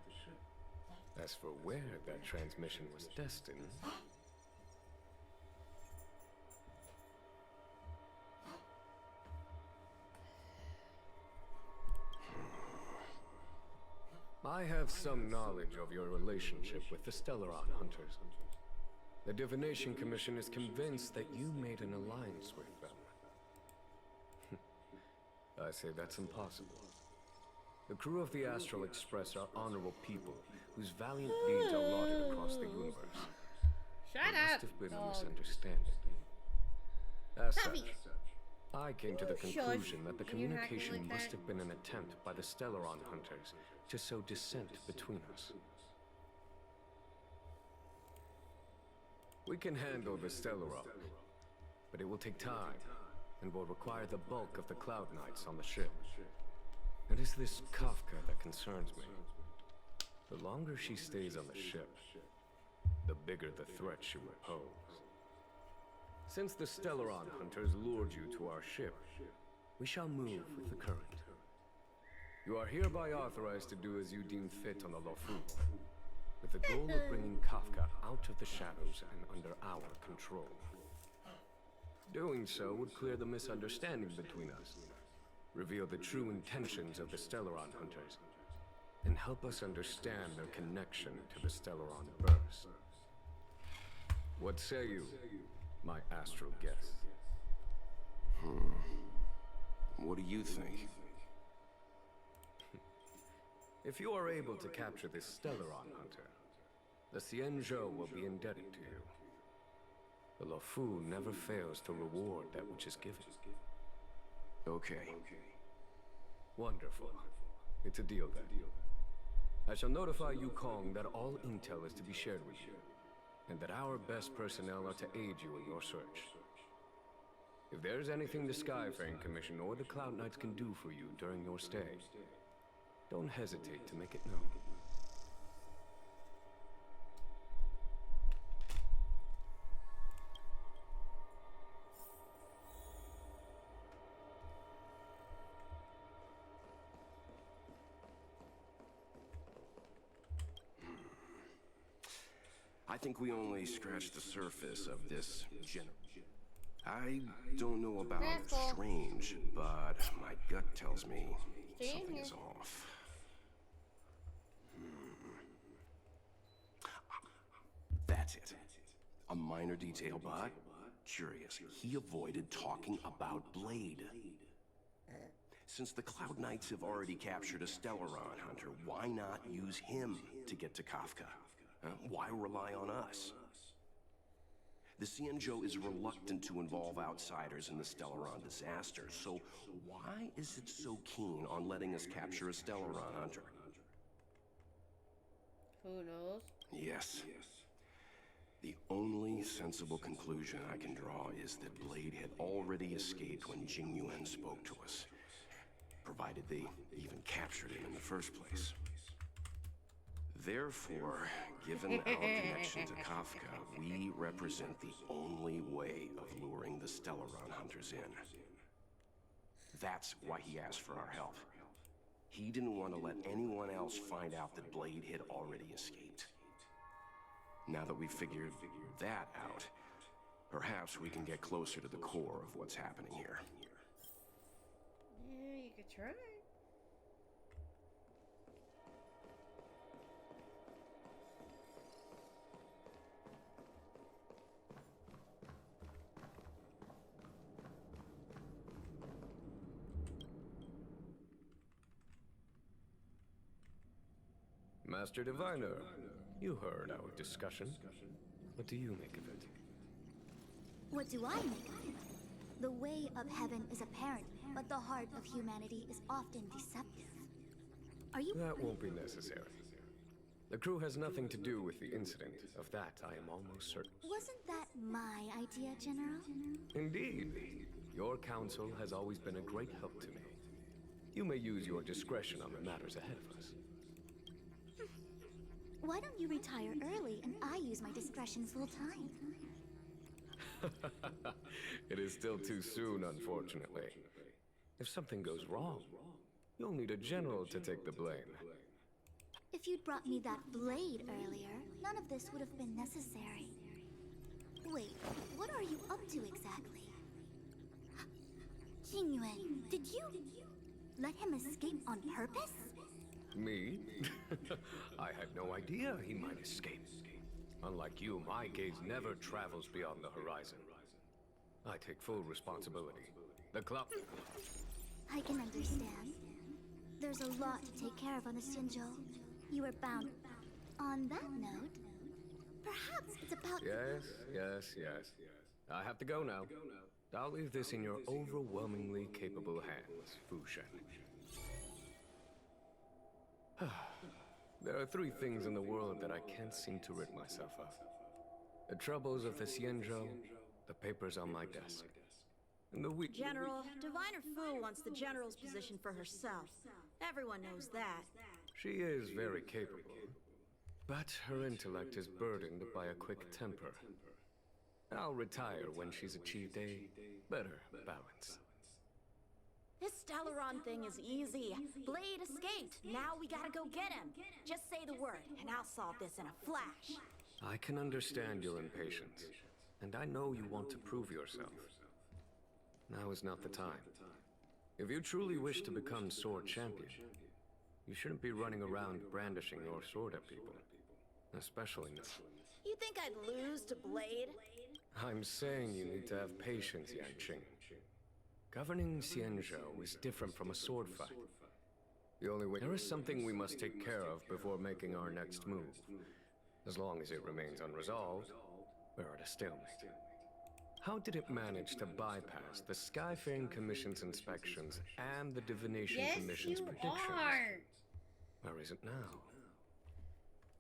As for where that transmission was destined... I have some knowledge of your relationship with the Stellaron Hunters. The Divination Commission is convinced that you made an alliance with them. I say that's impossible. The crew of the Astral Express are honorable people whose valiant deeds are lauded across the universe. Shut There up! must have been a dog. misunderstanding. As Puppy. such, I came to the Shush. conclusion that the Can you not act communication like must that? have been an attempt by the Stellaron Hunters to sow dissent between us. We can handle the Stellaron, but it will take time and will require the bulk of the Cloud Knights on the ship. It is this Kafka that concerns me. The longer she stays on the ship, the bigger the threat she will pose. Since the Stellaron Hunters lured you to our ship, we shall move with the current. You are hereby authorized to do as you deem fit on the Lofu, with the goal of bringing Kafka out of the shadows and under our control. Doing so would clear the misunderstanding between us, reveal the true intentions of the Stellaron Hunters, and help us understand their connection to the Stellaron Burst. What say you, my astral guest? What do you think? If you are able to capture this Stellaron Hunter, the Xianzhou will be indebted to you. The Lofu never fails to reward that which is given. Okay. Wonderful. It's a deal then. I shall notify Yukong that all intel is to be shared with you, and that our best personnel are to aid you in your search. If there is anything the Skyfaring Commission or the Cloud Knights can do for you during your stay, don't hesitate to make it known. I think we only scratched the surface of this general. I don't know about Rascal. strange, but my gut tells me Stay in something here. is off. That's it. A minor detail, but curious. He avoided talking about Blade. Since the Cloud Knights have already captured a Stellaron Hunter, why not use him to get to Kafka? Why rely on us? The Xianzhou is reluctant to involve outsiders in the Stellaron disaster, so why is it so keen on letting us capture a Stellaron Hunter? Who knows? Yes. The only sensible conclusion I can draw is that Blade had already escaped when Jing Yuan spoke to us, provided they even captured him in the first place. Therefore, given our connection to Kafka, we represent the only way of luring the Stellaron Hunters in. That's why he asked for our help. He didn't want to let anyone else find out that Blade had already escaped. Now that we've figured that out, perhaps we can get closer to the core of what's happening here. Yeah, you could try. Master Diviner, you heard our discussion. What do you make of it? What do I make of it? The way of heaven is apparent, but the heart of humanity is often deceptive. Are you... That won't be necessary. The crew has nothing to do with the incident. Of that, I am almost certain. Wasn't that my idea, General? Indeed. Your counsel has always been a great help to me. You may use your discretion on the matters ahead of us. Why don't you retire early and I use my discretion full time? It is still too soon, unfortunately. If something goes wrong, you'll need a general to take the blame. If you'd brought me that blade earlier, none of this would have been necessary. Wait, what are you up to exactly? Jingyuan, did you let him escape on purpose? Me? I had no idea he might escape. Unlike you, my gaze never travels beyond the horizon. I take full responsibility. The club... I can understand. There's a lot to take care of on the Xinzhou. You were bound. On that note, perhaps it's about... Yes. I have to go now. I'll leave this in your overwhelmingly capable hands, Fu Shen. There are three things in the world that I can't seem to rid myself of. The troubles of the Xianzhou, the papers on my desk, and the weak... General, Diviner Fu wants the General's position for herself. Everyone knows that. She is very capable, but her intellect is burdened by a quick temper. I'll retire when she's achieved a better balance. This Stellaron thing is easy. Blade escaped. Now we gotta go get him. Just say the word, and I'll solve this in a flash. I can understand your impatience, and I know you want to prove yourself. Now is not the time. If you truly wish to become sword champion, you shouldn't be running around brandishing your sword at people. Especially now. You think I'd lose to Blade? I'm saying you need to have patience, Yanqing. Governing Xianzhou is different from a sword fight. The only way... There is something we must take care of before making our next move. As long as it remains unresolved, we're at a stalemate. How did it manage to bypass the Skyfaring Commission's inspections and the Divination Commission's predictions? Where is it now?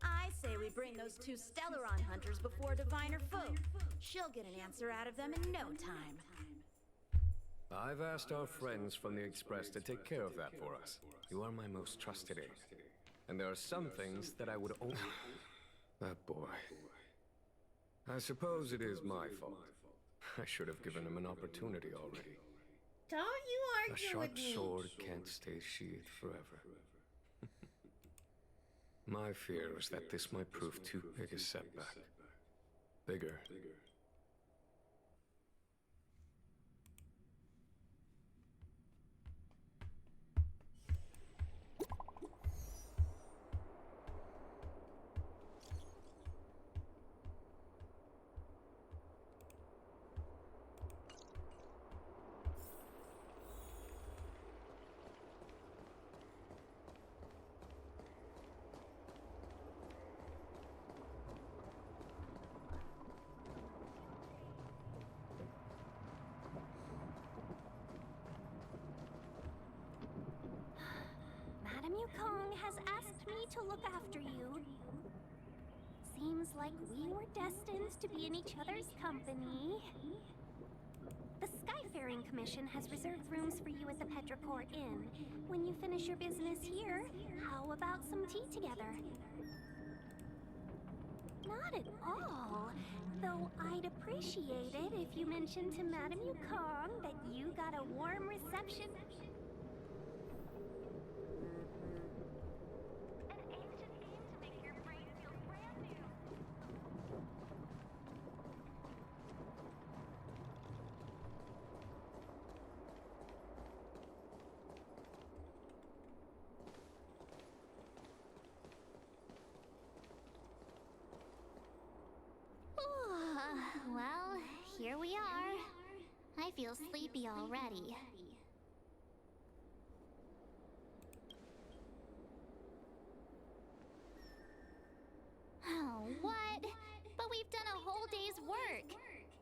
I say we bring those two Stellaron hunters before Diviner Fu. She'll get an answer out of them in no time. I've asked our friends from the Express to take care of that for us. You are my most trusted aide. And there are some things that I would only... That boy. I suppose it is my fault. I should have given him an opportunity already. Don't you argue with me. A sharp sword can't stay sheathed forever. My fear is that this might prove too big a setback. Bigger. Madame Yukong has asked me to look after you. Seems like we were destined to be in each other's company. The Skyfaring Commission has reserved rooms for you at the Petrichor Inn. When you finish your business here, how about some tea together? Not at all. Though I'd appreciate it if you mentioned to Madame Yukong that you got a warm reception. Well, here we are. I feel sleepy already. Oh, what? But we've done a whole day's work.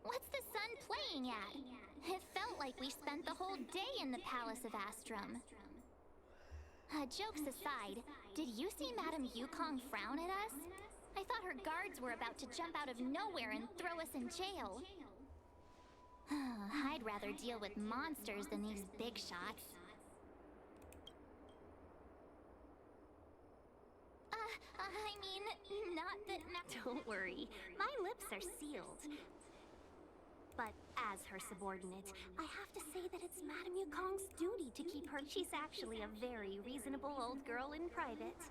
What's the sun playing at? It felt like we spent the whole day in the Palace of Astrum. Jokes aside, did you see Madame Yukong frown at us? I thought her guards were about to jump out of nowhere and throw us in jail. I'd rather deal with monsters than these big shots. I mean, not that... Don't worry, my lips are sealed. But as her subordinate, I have to say that it's Madame Yukong's duty to keep her... She's actually a very reasonable old girl in private.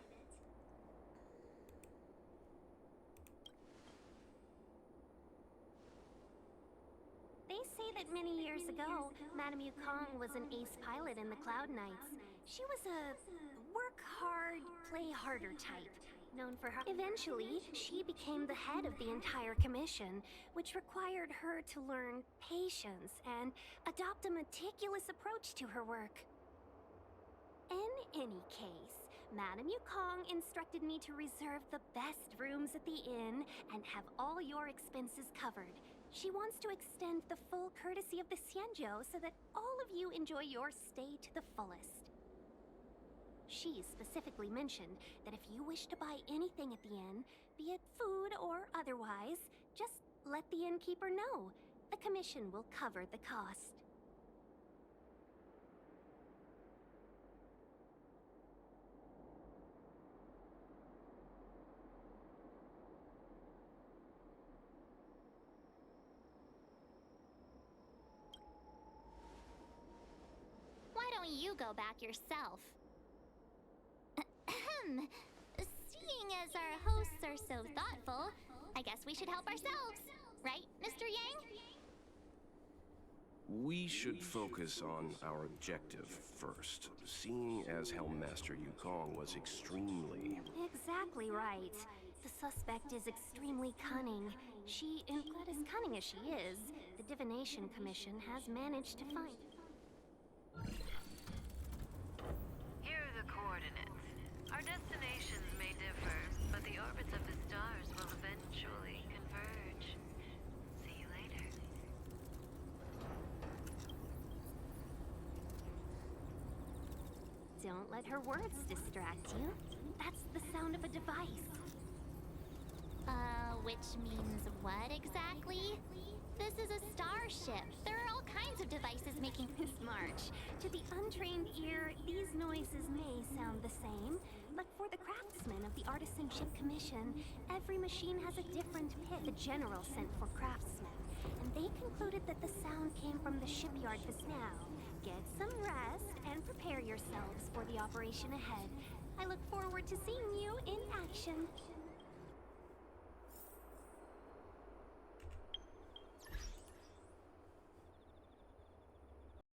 They say that many years ago, Madame Yukong was an ace pilot in the Cloud Knights. She was a work hard, play harder type, known for her. Eventually, she became the head of the entire commission, which required her to learn patience and adopt a meticulous approach to her work. In any case, Madame Yukong instructed me to reserve the best rooms at the inn and have all your expenses covered. She wants to extend the full courtesy of the Xianzhou so that all of you enjoy your stay to the fullest. She specifically mentioned that if you wish to buy anything at the inn, be it food or otherwise, just let the innkeeper know. The commission will cover the cost. Why don't you go back yourself? Seeing as our hosts are so thoughtful, I guess we should help ourselves. Right, Mr. Yang? We should focus on our objective first, seeing as Helmmaster Yukong was extremely... Exactly right. The suspect is extremely cunning. But as cunning as she is, the Divination Commission has managed to find... Here are the coordinates. Our destinations may differ, but the orbits of the stars will eventually converge. See you later. Don't let her words distract you. That's the sound of a device. Which means what exactly? This is a starship. There are all kinds of devices making... Miss March, to the untrained ear, these noises may sound the same, but for the craftsmen of the Artisanship Commission, every machine has a different pitch. The General sent for craftsmen, and they concluded that the sound came from the shipyard just now. Get some rest and prepare yourselves for the operation ahead. I look forward to seeing you in action.